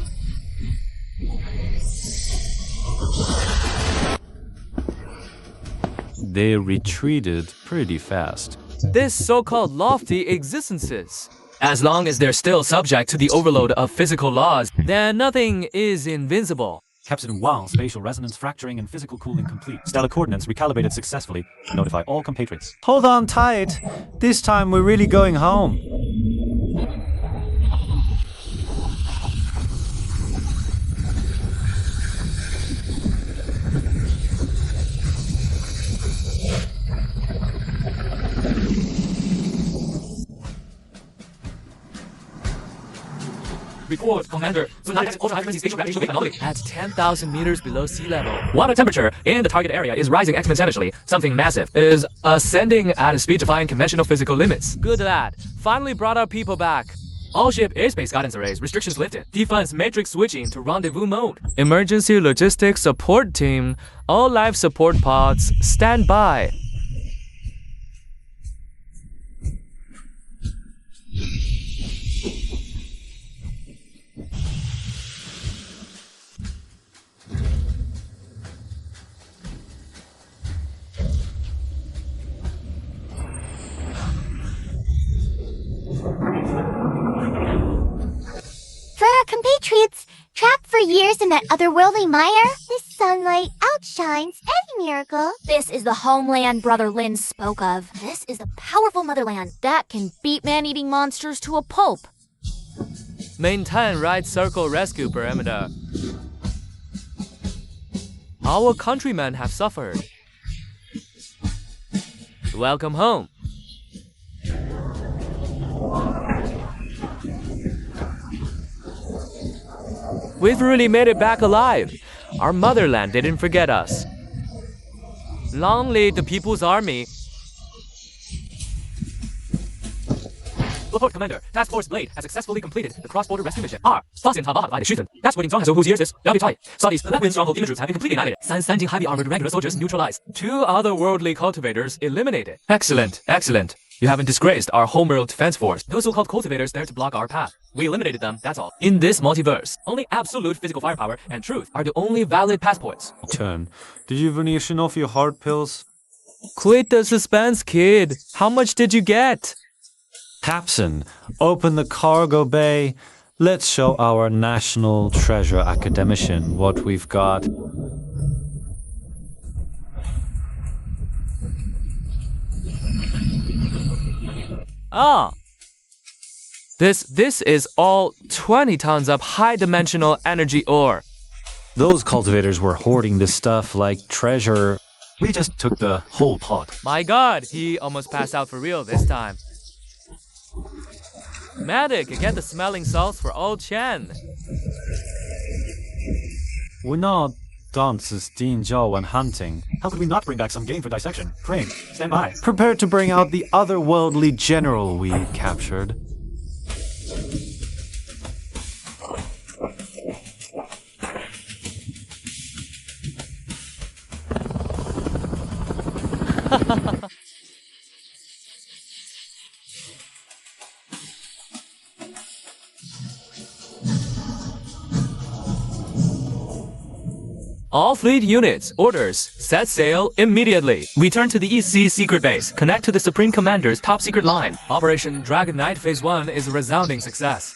They retreated pretty fast. This so-called lofty existences. As long as they're still subject to the overload of physical laws, then nothing is invincible. Captain Wang, spatial resonance fracturing and physical cooling complete. Stellar coordinates recalibrated successfully. Notify all compatriots. Hold on tight. This time we're really going home. Report, Commander. Tsunami ultra-high-frequency spatial gravitational wave anomaly at 10,000 meters below sea level. Water temperature in the target area is rising exponentially. Something massive is ascending at a speed defying conventional physical limits. Good lad. Finally brought our people back. All ship airspace guidance arrays, restrictions lifted. Defense matrix switching to rendezvous mode. Emergency logistics support team. All life support pods, stand by. For our compatriots, trapped for years in that otherworldly mire, this sunlight outshines any miracle. This is the homeland Brother Lin spoke of. This is a powerful motherland. That can beat man-eating monsters to a pulp. Maintain right circle rescue perimeter. Our countrymen have suffered. Welcome home. We've really made it back alive. Our motherland didn't forget us. Long live the People's Army. Report, Commander. Task Force Blade has successfully completed the cross-border rescue mission. R. 发现他爸爸的尸身。That's what Zhang has whose years is. Saudis, the left-wing stronghold demon troops have been completely annihilated. 3,300 heavy armored regular soldiers neutralized. 2 otherworldly cultivators eliminated. Excellent, excellent. You haven't disgraced our homeworld defense force. Those so-called cultivators there to block our path. We eliminated them, that's all. In this multiverse, only absolute physical firepower and truth are the only valid passports. Turn. Did you finish off your heart pills? Quit the suspense, kid. How much did you get? Captain, open the cargo bay. Let's show our national treasure academician what we've got. Ah. This is all 20 tons of high-dimensional energy ore. Those cultivators were hoarding this stuff like treasure. We just took the whole pot. My god, he almost passed out for real this time. Medic, get the smelling salts for old Chen. We're not dances Dean Zhao when hunting. How could we not bring back some game for dissection? Crane, stand by. Prepare to bring out the otherworldly general we captured. All fleet units, orders, set sail immediately. Return to the EC secret base. Connect to the Supreme Commander's top secret line. Operation Dragon Knight Phase 1 is a resounding success.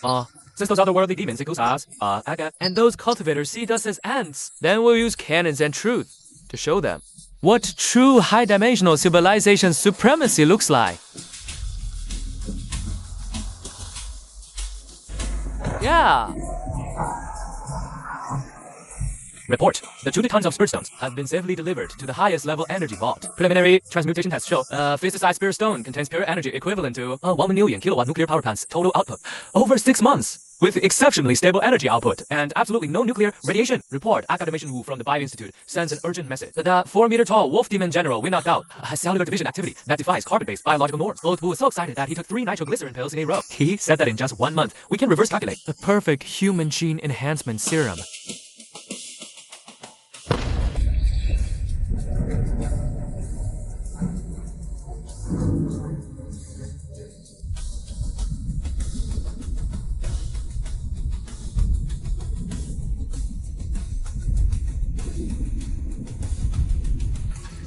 Since those otherworldly demons equals us, and those cultivators see us as ants, then we'll use cannons and truth to show them what true high-dimensional civilization supremacy looks like. Yeah. Report. The 2 tons of spirit stones have been safely delivered to the highest level energy vault. Preliminary transmutation tests show fist-sized spirit stone contains pure energy equivalent to 1 million kilowatt nuclear power plant's total output over 6 months, with exceptionally stable energy output and absolutely no nuclear radiation. Report. Academician Wu from the Bio Institute sends an urgent message. The 4-meter-tall wolf demon general we knocked out has cellular division activity that defies carbon-based biological norms. Old Wu was so excited that he took 3 nitroglycerin pills in a row. He said that in just 1 month, we can reverse calculate the perfect human gene enhancement serum.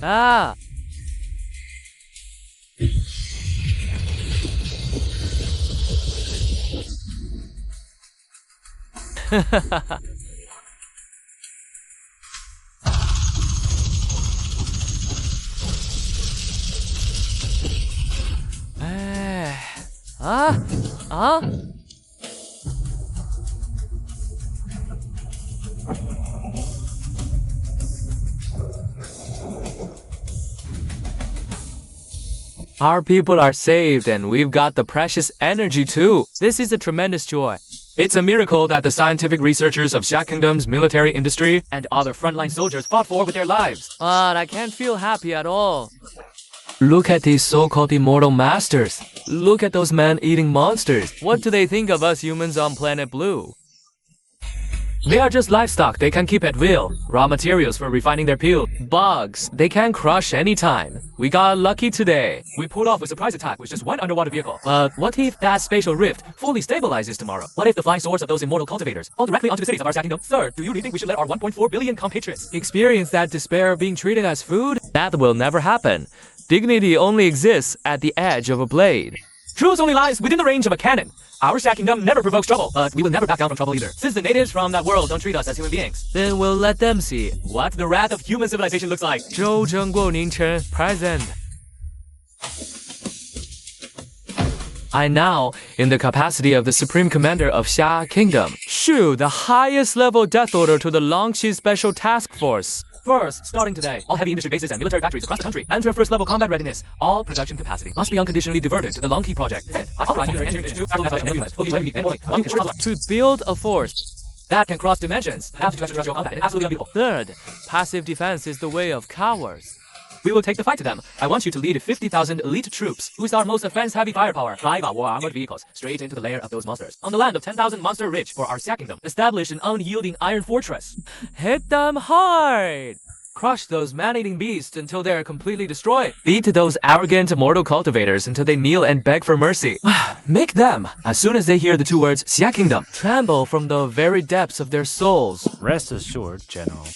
Ah. Our people are saved and we've got the precious energy too. This is a tremendous joy. It's a miracle that the scientific researchers of Xia Kingdom's military industry and other frontline soldiers fought for with their lives. But I can't feel happy at all. Look at these so-called immortal masters. Look at those men eating monsters. What do they think of us humans on planet Blue? They are just livestock they can keep at will. Raw materials for refining their peel. Bugs they can crush anytime. We got lucky today. We pulled off a surprise attack with just 1 underwater vehicle. But what if that spatial rift fully stabilizes tomorrow? What if the flying swords of those immortal cultivators fall directly onto the cities of our Xia Kingdom? Sir, do you really think we should let our 1.4 billion compatriots experience that despair of being treated as food? That will never happen. Dignity only exists at the edge of a blade. Truth only lies within the range of a cannon. Our Xia Kingdom never provokes trouble, but we will never back down from trouble either. Since the natives from that world don't treat us as human beings, then we'll let them see what the wrath of human civilization looks like. 周正过宁晨 present. I now, in the capacity of the Supreme Commander of Xia Kingdom, issue the highest level death order to the Longxi Special Task Force. First, starting today, all heavy industry bases and military factories across the country enter first-level combat readiness. All production capacity must be unconditionally diverted to the Longxi project. To build a force that can cross dimensions, have to extraterrestrial combat, and absolutely unbeatable. Third, passive defense is the way of cowards. We will take the fight to them. I want you to lead 50,000 elite troops, who is our most offense-heavy firepower, 5 war armored vehicles, straight into the lair of those monsters. On the land of 10,000 Monster Ridge for our Xia Kingdom, establish an unyielding iron fortress. Hit them hard! Crush those man-eating beasts until they are completely destroyed. Beat those arrogant mortal cultivators until they kneel and beg for mercy. Make them, as soon as they hear the two words, Xia Kingdom, tremble from the very depths of their souls. Rest assured, General.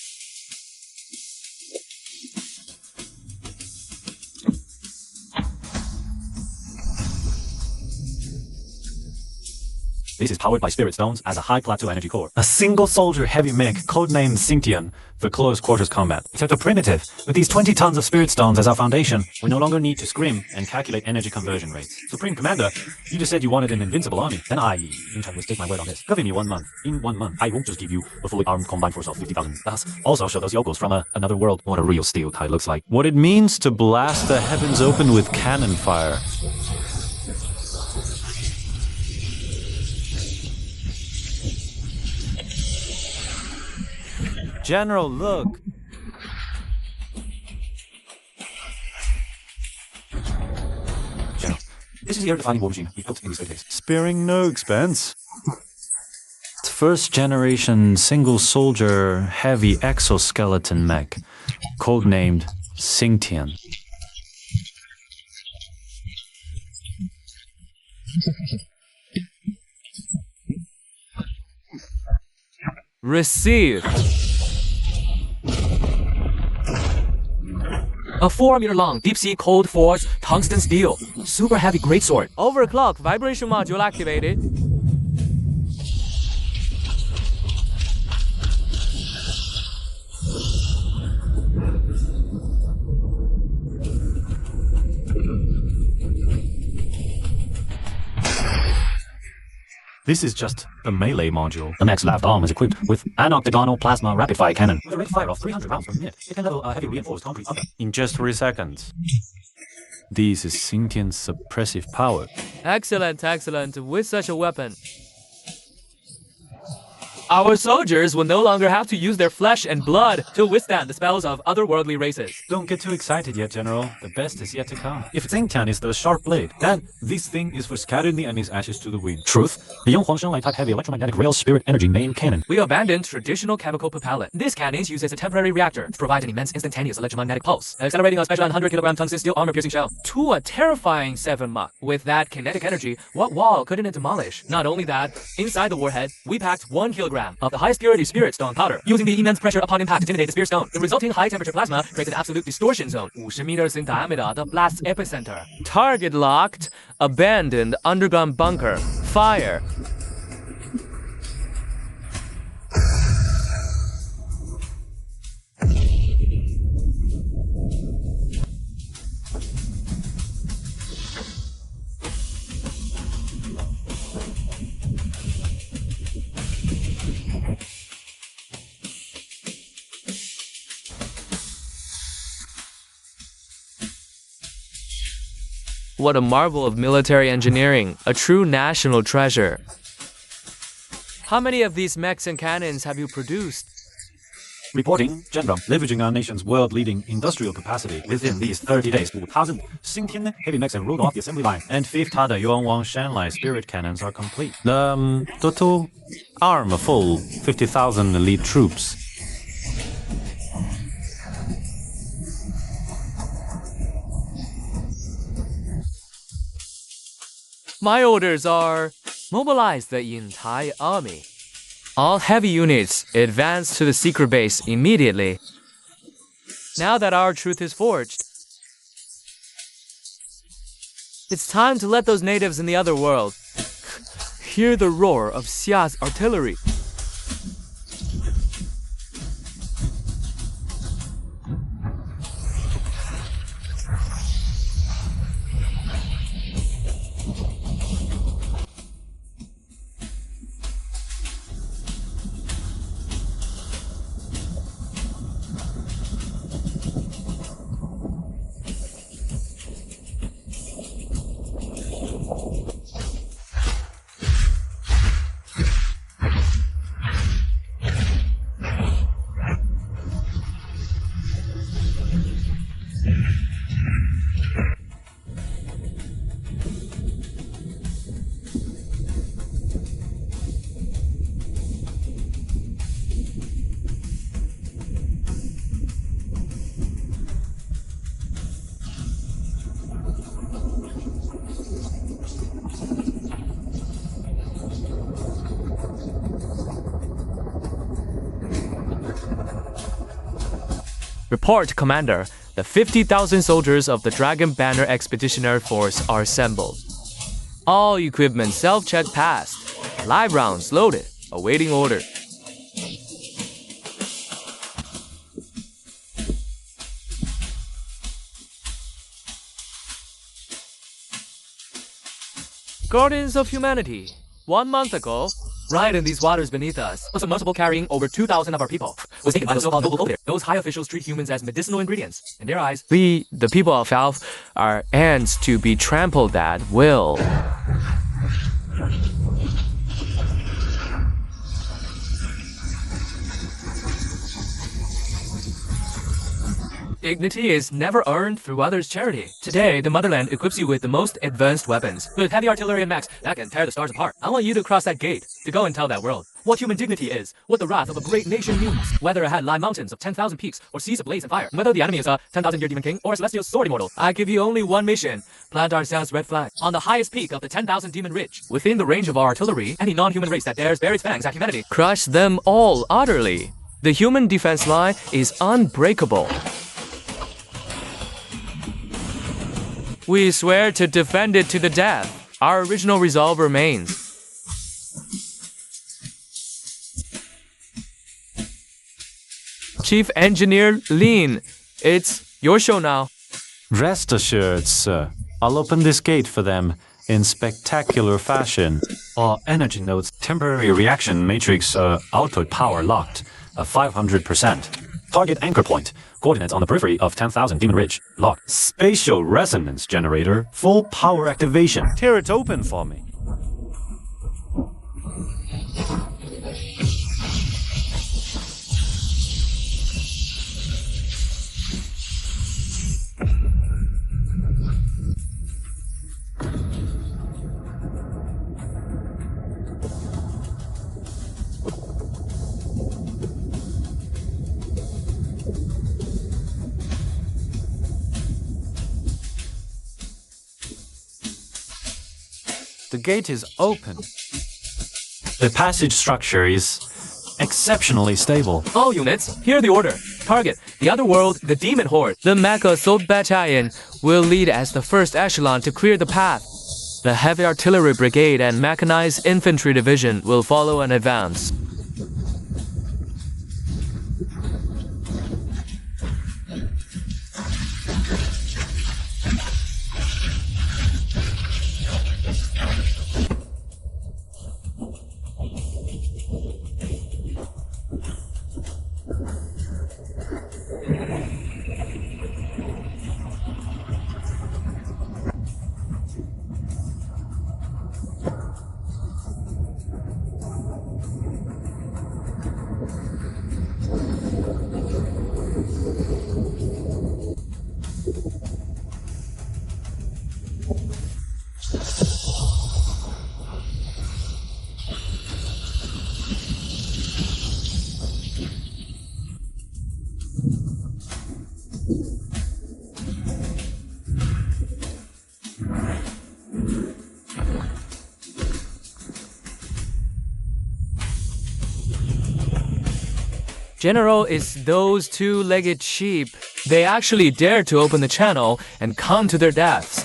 This is powered by spirit stones as a high plateau energy core. A single soldier heavy mech codenamed Xingtian for close quarters combat. Except a primitive. With these 20 tons of spirit stones as our foundation, we no longer need to scrim and calculate energy conversion rates. Supreme Commander, you just said you wanted an invincible army. Then I, in turn, will take my word on this. Give me 1 month. In 1 month, I won't just give you a fully armed combined force of 50,000. Thus, also show those yokos from another world what a real steel tie looks like. What it means to blast the heavens open with cannon fire. General, look! General, this is the air-defying war machine we built in these 30 days. Sparing no expense. It's first generation single soldier heavy exoskeleton mech, codenamed Xingtian. Received. A 4-meter-long deep-sea cold forged tungsten steel, super heavy greatsword. Overclock vibration module activated. This is just a melee module. The mech's left arm is equipped with an octagonal plasma rapid-fire cannon. With a rate of fire of 300 rounds per minute, it can level a heavy reinforced concrete bunker. In just 3 seconds. This is Xingtian's suppressive power. Excellent, excellent. With such a weapon, our soldiers will no longer have to use their flesh and blood to withstand the spells of otherworldly races. Don't get too excited yet, General. The best is yet to come. If Xingtian is the sharp blade, then this thing is for scattering the enemy's ashes to the wind. Truth, the young Huangshenlai type heavy electromagnetic rail spirit energy main cannon. We abandoned traditional chemical propellant. This cannon uses a temporary reactor to provide an immense instantaneous electromagnetic pulse, accelerating a special 100-kilogram tungsten steel armor-piercing shell to a terrifying 7 Mach. With that kinetic energy, what wall couldn't it demolish? Not only that, inside the warhead, we packed 1 kilogram of the highest purity spirit stone powder. Using the immense pressure upon impact to intimidate the spirit stone, the resulting high-temperature plasma creates an absolute distortion zone, 50 meters in diameter, the blast's epicenter. Target locked, abandoned underground bunker, fire. What a marvel of military engineering, a true national treasure. How many of these mechs and cannons have you produced? Reporting, General, leveraging our nation's world-leading industrial capacity within these 30 days, 5,000 Xingtian heavy mechs have rolled off the assembly line. And 5,000 Yuan Wang Shanlai spirit cannons are complete. The total arm full 50,000 elite troops. My orders are mobilize the entire army. All heavy units advance to the secret base immediately. Now that our truth is forged, it's time to let those natives in the other world hear the roar of Xia's artillery. Report, Commander. The 50,000 soldiers of the Dragon Banner Expeditionary Force are assembled. All equipment self-check passed. Live rounds loaded. Awaiting order. Guardians of Humanity. 1 month ago, right in these waters beneath us, a submersible carrying over 2,000 of our people was taken by the so-called noble over there. Those high officials treat humans as medicinal ingredients. In their eyes, we, the people of Alf, are ants to be trampled at will. Dignity is never earned through others' charity. Today, the motherland equips you with the most advanced weapons, with heavy artillery and mechs that can tear the stars apart. I want you to cross that gate, to go and tell that world what human dignity is, what the wrath of a great nation means, whether it had lie mountains of 10,000 peaks or seas ablaze in fire, whether the enemy is a 10,000-year demon king or a celestial sword immortal. I give you only one mission: plant ourselves red flag on the highest peak of the 10,000 demon ridge, within the range of our artillery. Any non-human race that dares bare its fangs at humanity, crush them all utterly. The human defense line is unbreakable. We swear to defend it to the death. Our original resolve remains. Chief Engineer Lean, it's your show now. Rest assured, sir. I'll open this gate for them in spectacular fashion. Our energy nodes temporary reaction matrix output power locked 500%. Target anchor point. Coordinates on the periphery of 10,000 Demon Ridge. Locked. Spatial resonance generator. Full power activation. Tear it open for me. The gate is open. The passage structure is exceptionally stable. All units, hear the order. Target, the other world, the demon horde. The Mecha Assault Battalion will lead as the first echelon to clear the path. The Heavy Artillery Brigade and Mechanized Infantry Division will follow and advance. General, it's those two-legged sheep. They actually dared to open the channel and come to their deaths.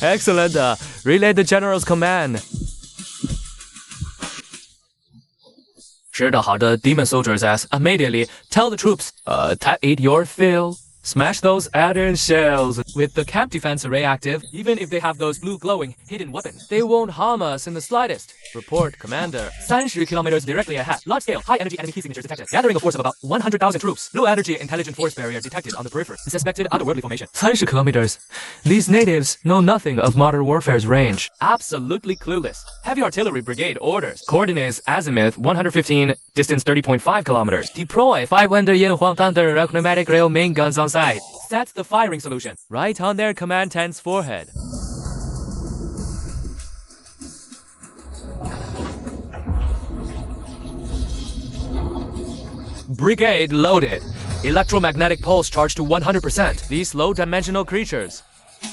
Excellent. Relay the General's command. 知道好的 demon soldiers ask immediately tell the troops, eat your fill. Smash those iron shells. With the camp defense array active, even if they have those blue glowing hidden weapons, they won't harm us in the slightest. Report, Commander. 30 kilometers directly ahead. Large-scale, high-energy enemy key signatures detected. Gathering a force of about 100,000 troops. Low-energy intelligent force barrier detected on the periphery. Suspected otherworldly formation. 30 kilometers. These natives know nothing of modern warfare's range. Absolutely clueless. Heavy Artillery Brigade orders. Coordinates azimuth 115, distance 30.5 kilometers. Deploy 500 Yanhuang Thunder pneumatic rail main guns on site. Set the firing solution right on their command tent's forehead. Brigade loaded. Electromagnetic pulse charged to 100%. These low-dimensional creatures,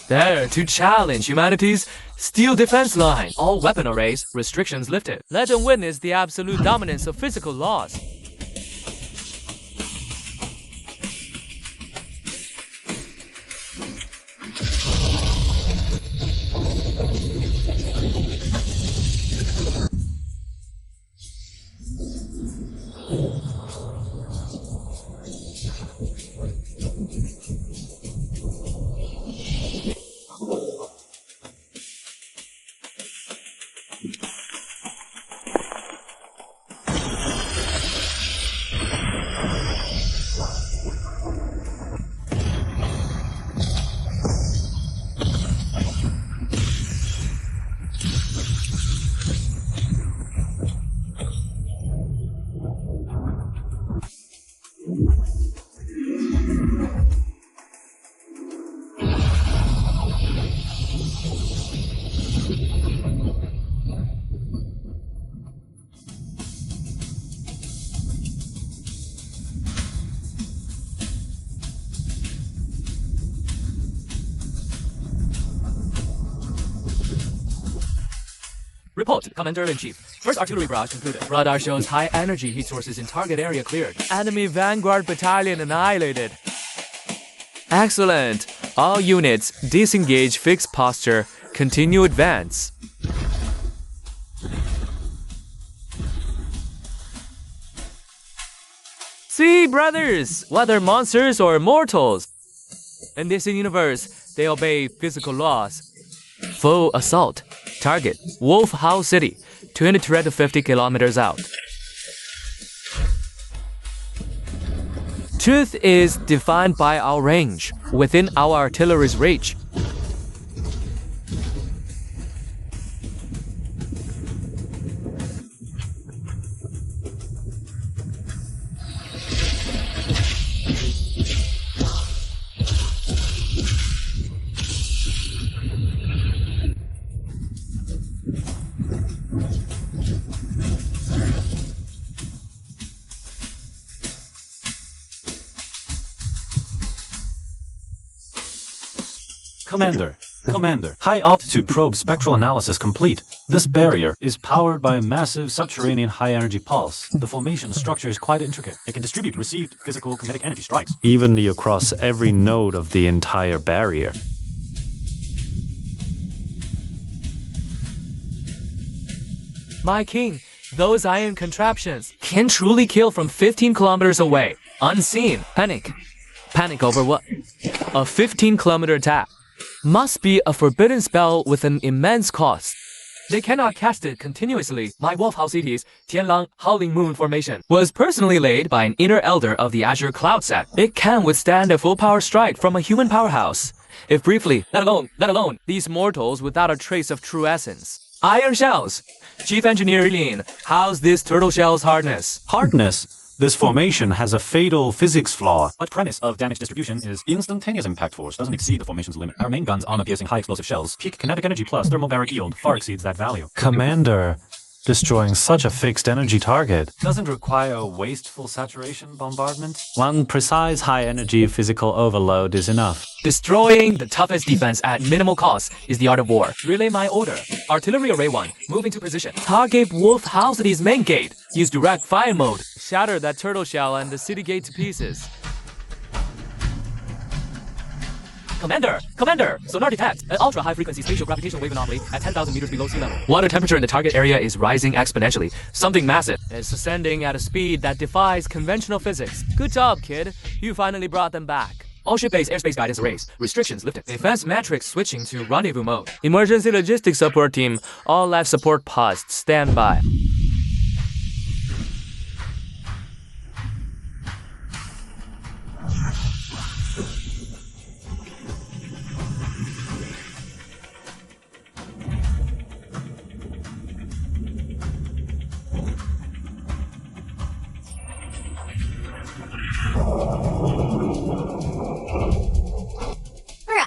there to challenge humanity's steel defense line. All weapon arrays, restrictions lifted. Let them witness the absolute dominance of physical laws. Report, Commander-in-Chief. First artillery barrage concluded. Radar shows high energy heat sources in target area cleared. Enemy Vanguard Battalion annihilated. Excellent. All units, disengage fixed posture. Continue advance. See, brothers, whether monsters or mortals, in this universe, they obey physical laws. Full assault. Target, Wolf House City, 250 kilometers out. Truth is defined by our range, within our artillery's reach. Commander, high altitude probe spectral analysis complete. This barrier is powered by a massive subterranean high energy pulse. The formation structure is quite intricate. It can distribute received physical kinetic energy strikes evenly across every node of the entire barrier. My king, those iron contraptions can truly kill from 15 kilometers away, unseen. Panic. Panic over what? A 15-kilometer attack. Must be a forbidden spell with an immense cost. They cannot cast it continuously. My Wolf House City's Tianlang Howling Moon formation was personally laid by an inner elder of the Azure Cloud set. It can withstand a full-power strike from a human powerhouse. If briefly, let alone, these mortals without a trace of true essence. Iron shells. Chief Engineer Lin, how's this turtle shell's hardness? Hardness? This formation has a fatal physics flaw. But premise of damage distribution is instantaneous impact force doesn't exceed the formation's limit. Our main gun's armor-piercing high explosive shells, peak kinetic energy plus thermal barrier yield far exceeds that value. Commander, destroying such a fixed energy target doesn't require wasteful saturation bombardment. One precise high-energy physical overload is enough. Destroying the toughest defense at minimal cost is the art of war. Relay my order. Artillery Array 1, moving to position. Target Wolf House City's main gate. Use direct fire mode. Shatter that turtle shell and the city gate to pieces. Commander! Sonar detect an ultra-high frequency spatial gravitational wave anomaly at 10,000 meters below sea level. Water temperature in the target area is rising exponentially. Something massive is ascending at a speed that defies conventional physics. Good job, kid. You finally brought them back. All ship-based airspace guidance arrays. Restrictions lifted. Defense matrix switching to rendezvous mode. Emergency logistics support team. All life support pods. Stand by.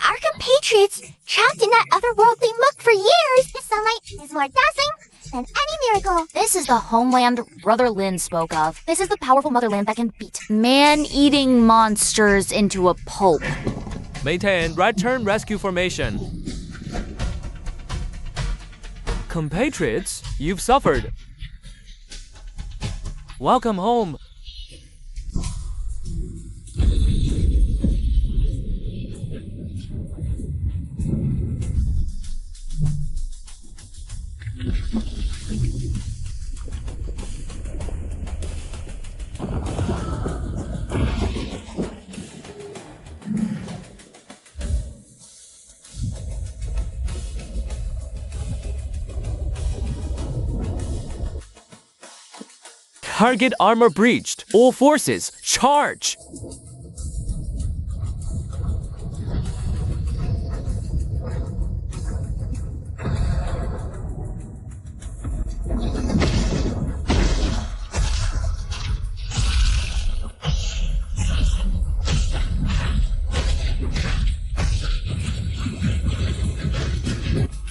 Our compatriots trapped in that otherworldly muck for years. The sunlight is more dazzling than any miracle. This is the homeland Brother Lin spoke of. This is the powerful motherland that can beat. Man-eating monsters into a pulp. Maintain right turn rescue formation. Compatriots, you've suffered. Welcome home. Target armor breached. All forces, charge!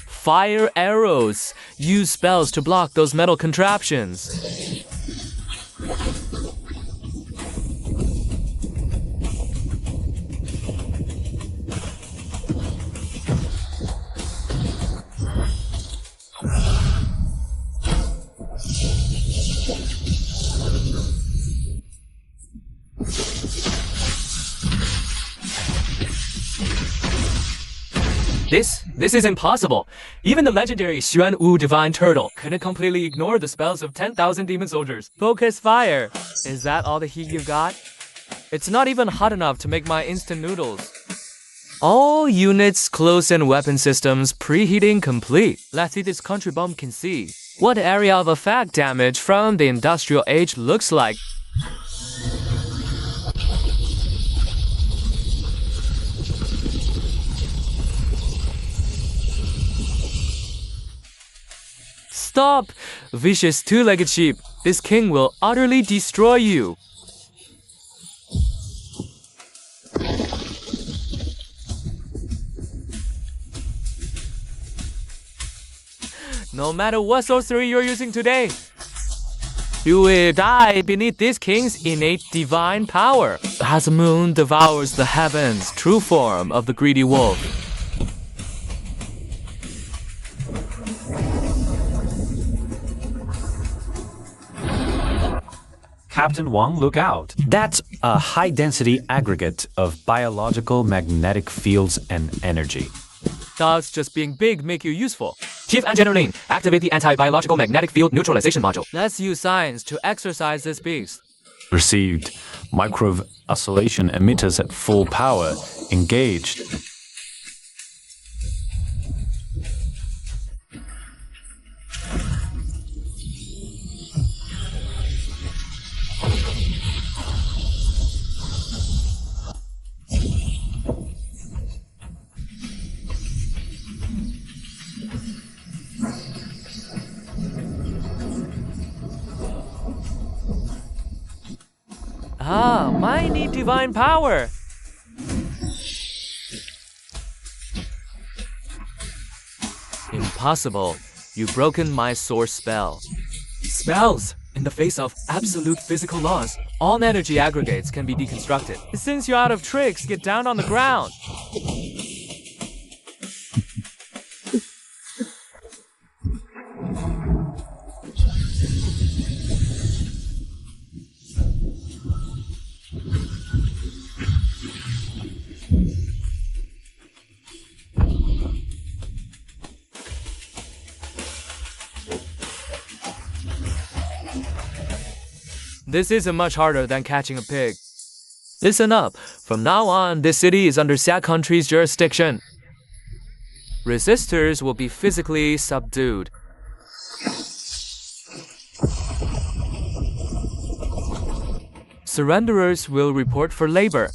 Fire arrows. Use spells to block those metal contraptions. This is impossible. Even the legendary Xuan Wu Divine Turtle couldn't completely ignore the spells of 10,000 demon soldiers. Focus fire. Is that all the heat you got? It's not even hot enough to make my instant noodles. All units, close and weapon systems preheating complete. Let's see this country bomb can see. What area of effect damage from the industrial age looks like. Stop! Vicious two-legged sheep. This king will utterly destroy you. No matter what sorcery you're using today, you will die beneath this king's innate divine power. As the moon devours the heavens, true form of the greedy wolf. Captain Wang, look out. That's a high-density aggregate of biological magnetic fields and energy. Does just being big make you useful? Chief Engineer Lin, activate the anti-biological magnetic field neutralization module. Let's use science to exorcise this beast. Received. Microwave oscillation emitters at full power. Engaged. Ah, mine need divine power. Impossible. You've broken my source spell. Spells! In the face of absolute physical laws, all energy aggregates can be deconstructed. Since you're out of tricks, get down on the ground. This isn't much harder than catching a pig. Listen up. From now on, this city is under Xia country's jurisdiction. Resistors will be physically subdued. Surrenderers will report for labor.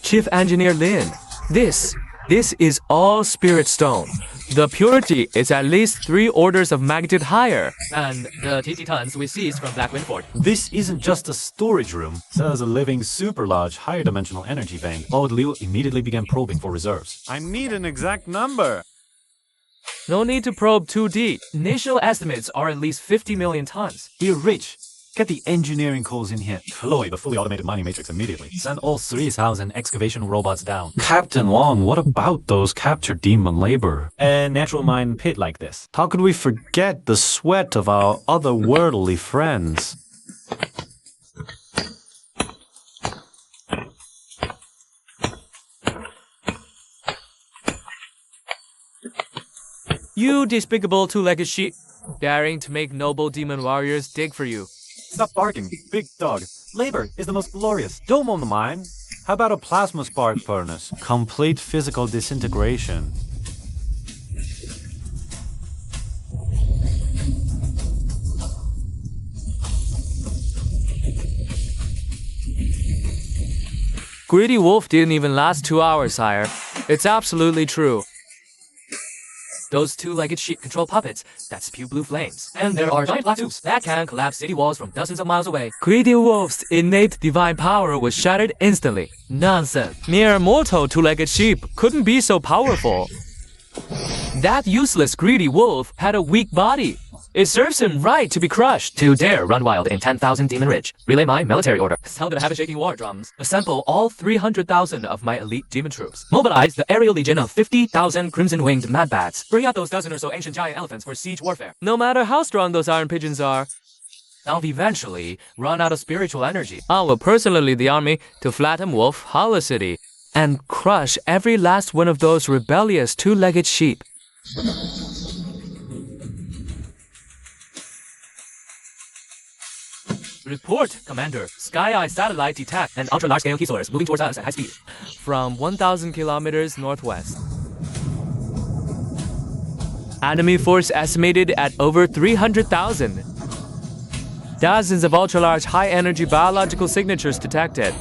Chief Engineer Lin, this is all spirit stone. The purity is at least 3 orders of magnitude higher. And the TT tons we seized from Black Wind Fort. This isn't just a storage room. There's a living, super large, higher dimensional energy vein. Lord Liu immediately began probing for reserves. I need an exact number. No need to probe too deep. Initial estimates are at least 50 million tons. We're rich. Get the engineering calls in here. Deploy the fully automated mining matrix immediately. Send all 3,000 excavation robots down. Captain Wang, what about those captured demon labor? A natural mine pit like this. How could we forget the sweat of our otherworldly friends? You despicable two-legged sheep, daring to make noble demon warriors dig for you. Stop barking, big dog. Labor is the most glorious. Don't own the mine. How about a plasma spark furnace? Complete physical disintegration. Greedy Wolf didn't even last 2 hours, sire. It's absolutely true. Those two-legged sheep control puppets that spew blue flames. And there are giant black tubes that can collapse city walls from dozens of miles away. Greedy Wolf's innate divine power was shattered instantly. Nonsense. Mere mortal two-legged sheep couldn't be so powerful. That useless Greedy Wolf had a weak body. It serves him right to be crushed, to dare run wild in 10,000 Demon Ridge. Relay my military order. Sound the heaven-shaking war drums. Assemble all 300,000 of my elite demon troops. Mobilize the aerial legion of 50,000 crimson-winged mad bats. Bring out those dozen or so ancient giant elephants for siege warfare. No matter how strong those iron pigeons are, I'll eventually run out of spiritual energy. I will personally lead the army to flatten Wolf Hollow City and crush every last one of those rebellious two-legged sheep. Report, Commander. Sky Eye satellite detect and ultra-large-scale key source moving towards us at high speed. From 1,000 kilometers northwest. Enemy force estimated at over 300,000. Dozens of ultra-large high-energy biological signatures detected.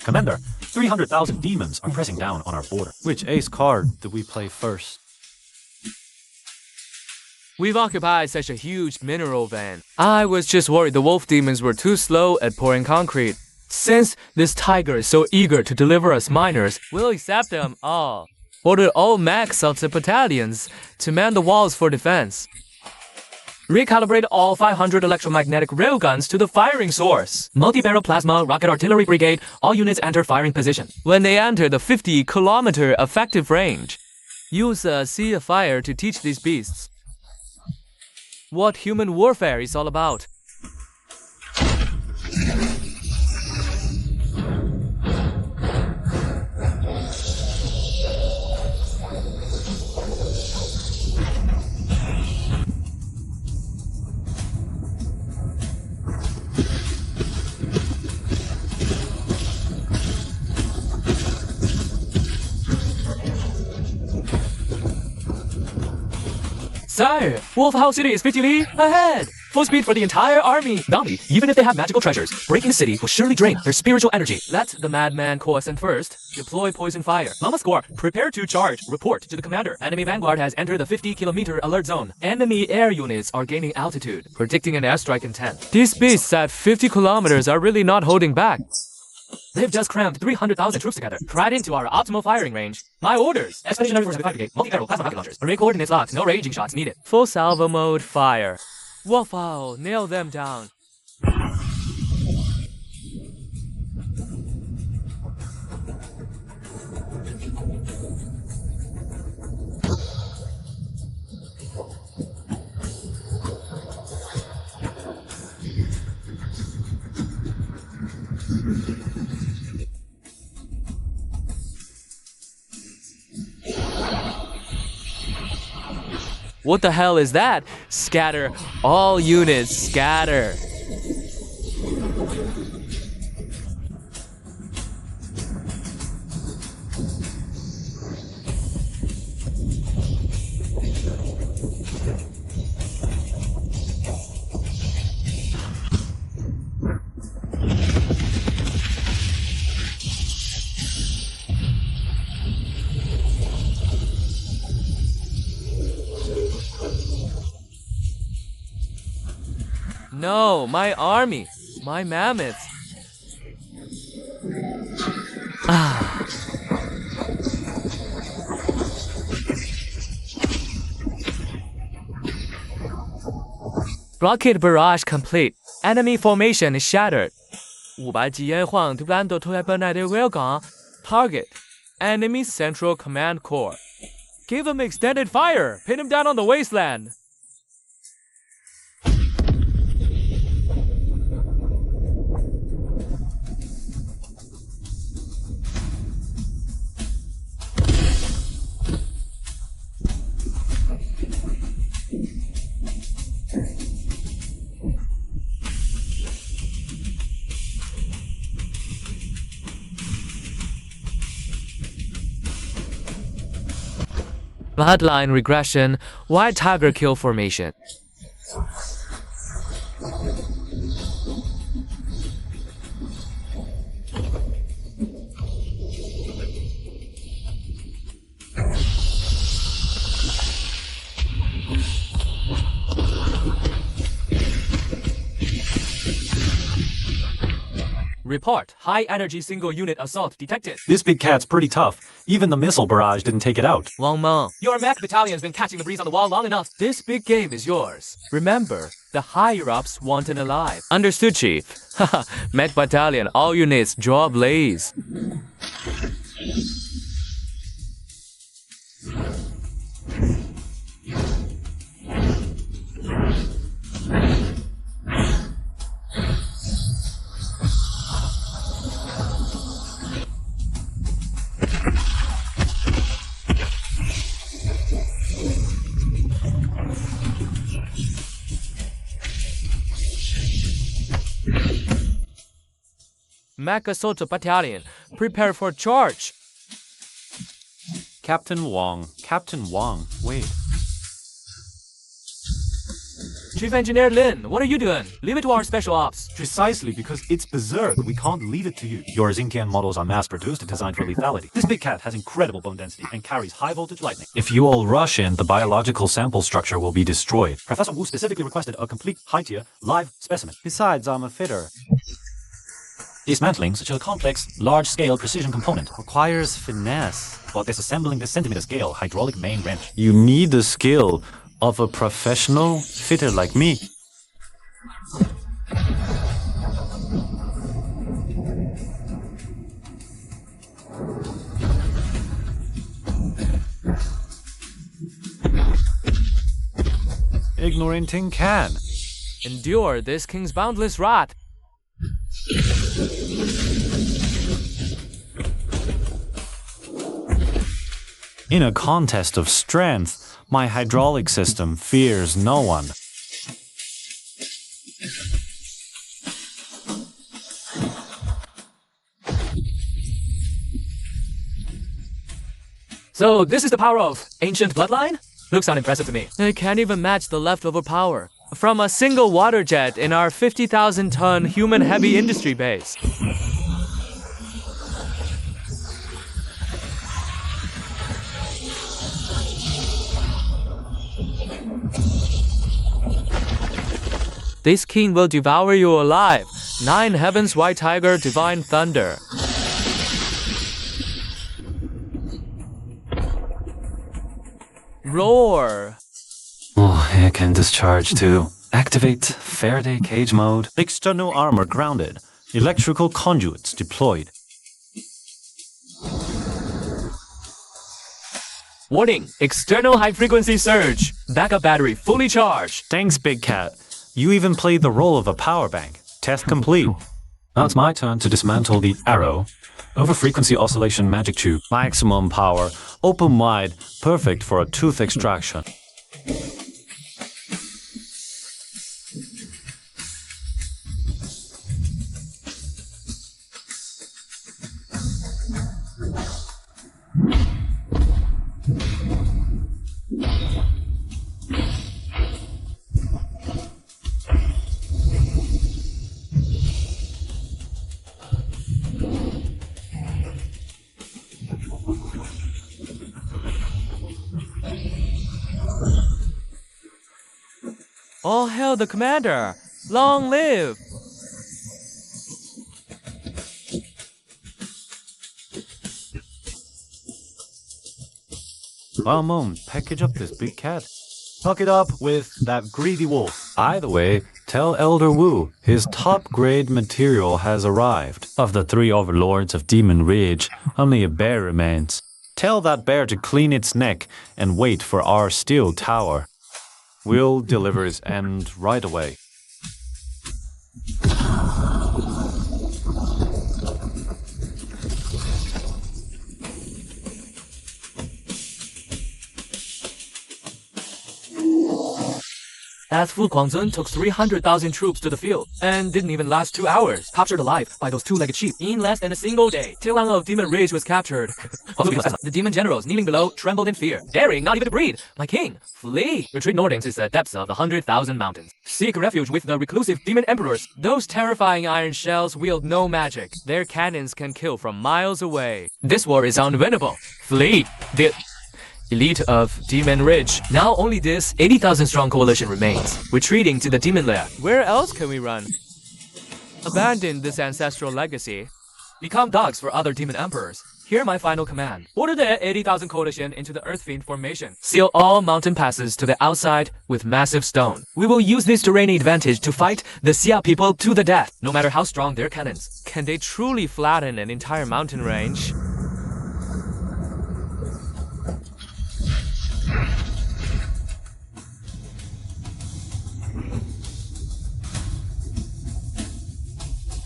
Commander, 300,000 demons are pressing down on our border. Which ace card do we play first? We've occupied such a huge mineral vein. I was just worried the wolf demons were too slow at pouring concrete. Since this tiger is so eager to deliver us miners, we'll accept them all. Order all max of the battalions to man the walls for defense. Recalibrate all 500 electromagnetic railguns to the firing source. Multi-barrel plasma rocket artillery brigade, all units enter firing position. When they enter the 50-kilometer effective range, use a sea of fire to teach these beasts what human warfare is all about. Sire, Wolf House City is 50 li ahead. Full speed for the entire army. Bounty, even if they have magical treasures, breaking the city will surely drain their spiritual energy. Let the madman coalesce first. Deploy poison fire. Mama Score, prepare to charge. Report to the commander. Enemy vanguard has entered the 50-kilometer alert zone. Enemy air units are gaining altitude, predicting an airstrike in 10. These beasts at 50 kilometers are really not holding back. They've just crammed 300,000 troops together, right into our optimal firing range. My orders! Expeditionary Force 75 Brigade, multi-barrel plasma rocket launchers. Array coordinates locked, no raging shots needed. Full salvo mode, fire. Wolf Owl, nail them down. What the hell is that? Scatter. All units, scatter. No, my army, my mammoths. Rocket barrage complete. Enemy formation is shattered. 500支煙荒 to land to United Railgun. Target. Enemy Central Command Corps. Give them extended fire. Pin them down on the wasteland. Bloodline regression, white tiger kill formation. Report. High energy single unit assault detected. This big cat's pretty tough. Even the missile barrage didn't take it out. Wang Meng, your mech battalion's been catching the breeze on the wall long enough. This big game is yours. Remember, the higher-ups want an alive. Understood, Chief. Haha, mech battalion, all units, draw blaze. Mech assault battalion, prepare for charge. Captain Wang, wait. Chief Engineer Lin, what are you doing? Leave it to our special ops. Precisely because it's berserk, we can't leave it to you. Your Zinkian models are mass-produced and designed for lethality. This big cat has incredible bone density and carries high-voltage lightning. If you all rush in, the biological sample structure will be destroyed. Professor Wu specifically requested a complete high-tier, live specimen. Besides, I'm a fitter. Dismantling such a complex, large-scale precision component Requires finesse. while disassembling the centimeter-scale hydraulic main wrench. You need the skill of a professional fitter like me. Ignoranting can. Endure this king's boundless wrath. In a contest of strength, my hydraulic system fears no one. So this is the power of ancient bloodline? Looks unimpressive to me. It can't even match the leftover power from a single water jet in our 50,000-ton human-heavy industry base. This king will devour you alive. 9 heavens, white tiger, divine thunder. Roar. Oh, it can discharge too. Activate Faraday cage mode. External armor grounded. Electrical conduits deployed. Warning, external high-frequency surge. Backup battery fully charged. Thanks, Big Cat. You even played the role of a power bank. Test complete. Now it's my turn to dismantle the arrow. Over-frequency oscillation magic tube. Maximum power, open wide, perfect for a tooth extraction. All hail the commander! Long live! Moon, package up this big cat. Tuck it up with that greedy wolf. Either way, tell Elder Wu his top-grade material has arrived. Of the 3 overlords of Demon Ridge, only a bear remains. Tell that bear to clean its neck and wait for our steel tower. We'll deliver his end right away. As Fu Guangzhen took 300,000 troops to the field and didn't even last 2 hours, captured alive by those 2-legged sheep in less than a single day. Tilang of Demon Ridge was captured. The demon generals kneeling below trembled in fear, daring not even to breathe. My king, flee! Retreat northings is the depths of the 100,000 mountains. Seek refuge with the reclusive demon emperors. Those terrifying iron shells wield no magic. Their cannons can kill from miles away. This war is unwinnable. Flee! The elite of Demon Ridge. Now only this 80,000 strong coalition remains, retreating to the demon lair. Where else can we run? Abandon this ancestral legacy. Become dogs for other demon emperors. Hear my final command. Order the 80,000 coalition into the Earth Fiend formation. Seal all mountain passes to the outside with massive stone. We will use this terrain advantage to fight the Xia people to the death, no matter how strong their cannons. Can they truly flatten an entire mountain range?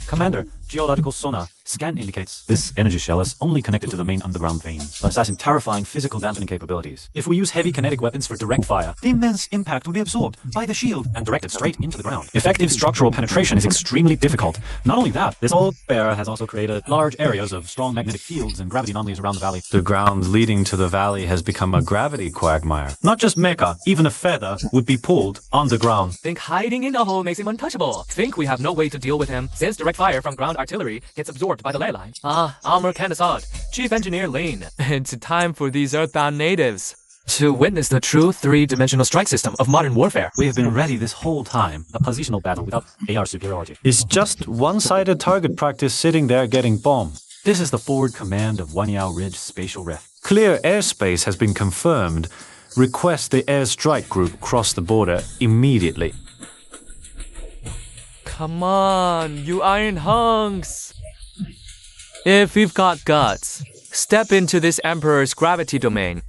Commander, geological sonar. Scan indicates this energy shell is only connected to the main underground vein, possessing terrifying physical dampening capabilities. If we use heavy kinetic weapons for direct fire, the immense impact will be absorbed by the shield and directed straight into the ground. Effective structural penetration is extremely difficult. Not only that, this old bear has also created large areas of strong magnetic fields and gravity anomalies around the valley. The ground leading to the valley has become a gravity quagmire. Not just mecha, even a feather would be pulled underground. Think hiding in the hole makes him untouchable. Think we have no way to deal with him, since direct fire from ground artillery gets absorbed by the ley line. Amr Kanasad, Chief Engineer Lane. It's time for these earthbound natives to witness the true three-dimensional strike system of modern warfare. We have been ready this whole time. A positional battle without AR superiority. It's just one-sided target practice sitting there getting bombed. This is the forward command of Wanyao Ridge Spatial Rift. Clear airspace has been confirmed. Request the airstrike group cross the border immediately. Come on, you iron hunks! If you've got guts, step into this Emperor's gravity domain.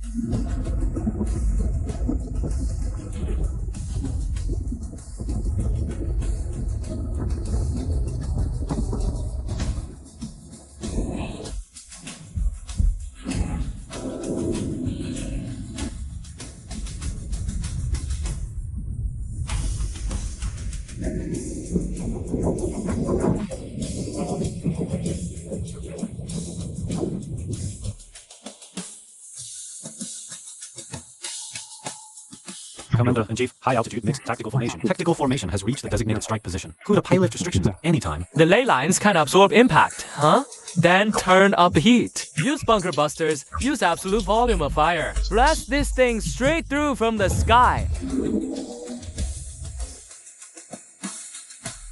Commander-in-Chief, high-altitude mixed tactical formation. Tactical formation has reached the designated strike position. Could apply lift restrictions at any time. The ley lines can absorb impact, huh? Then turn up the heat. Use bunker busters. Use absolute volume of fire. Blast this thing straight through from the sky.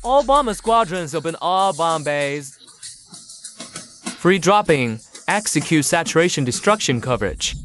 All bomber squadrons open all bomb bays. Free dropping. Execute saturation destruction coverage.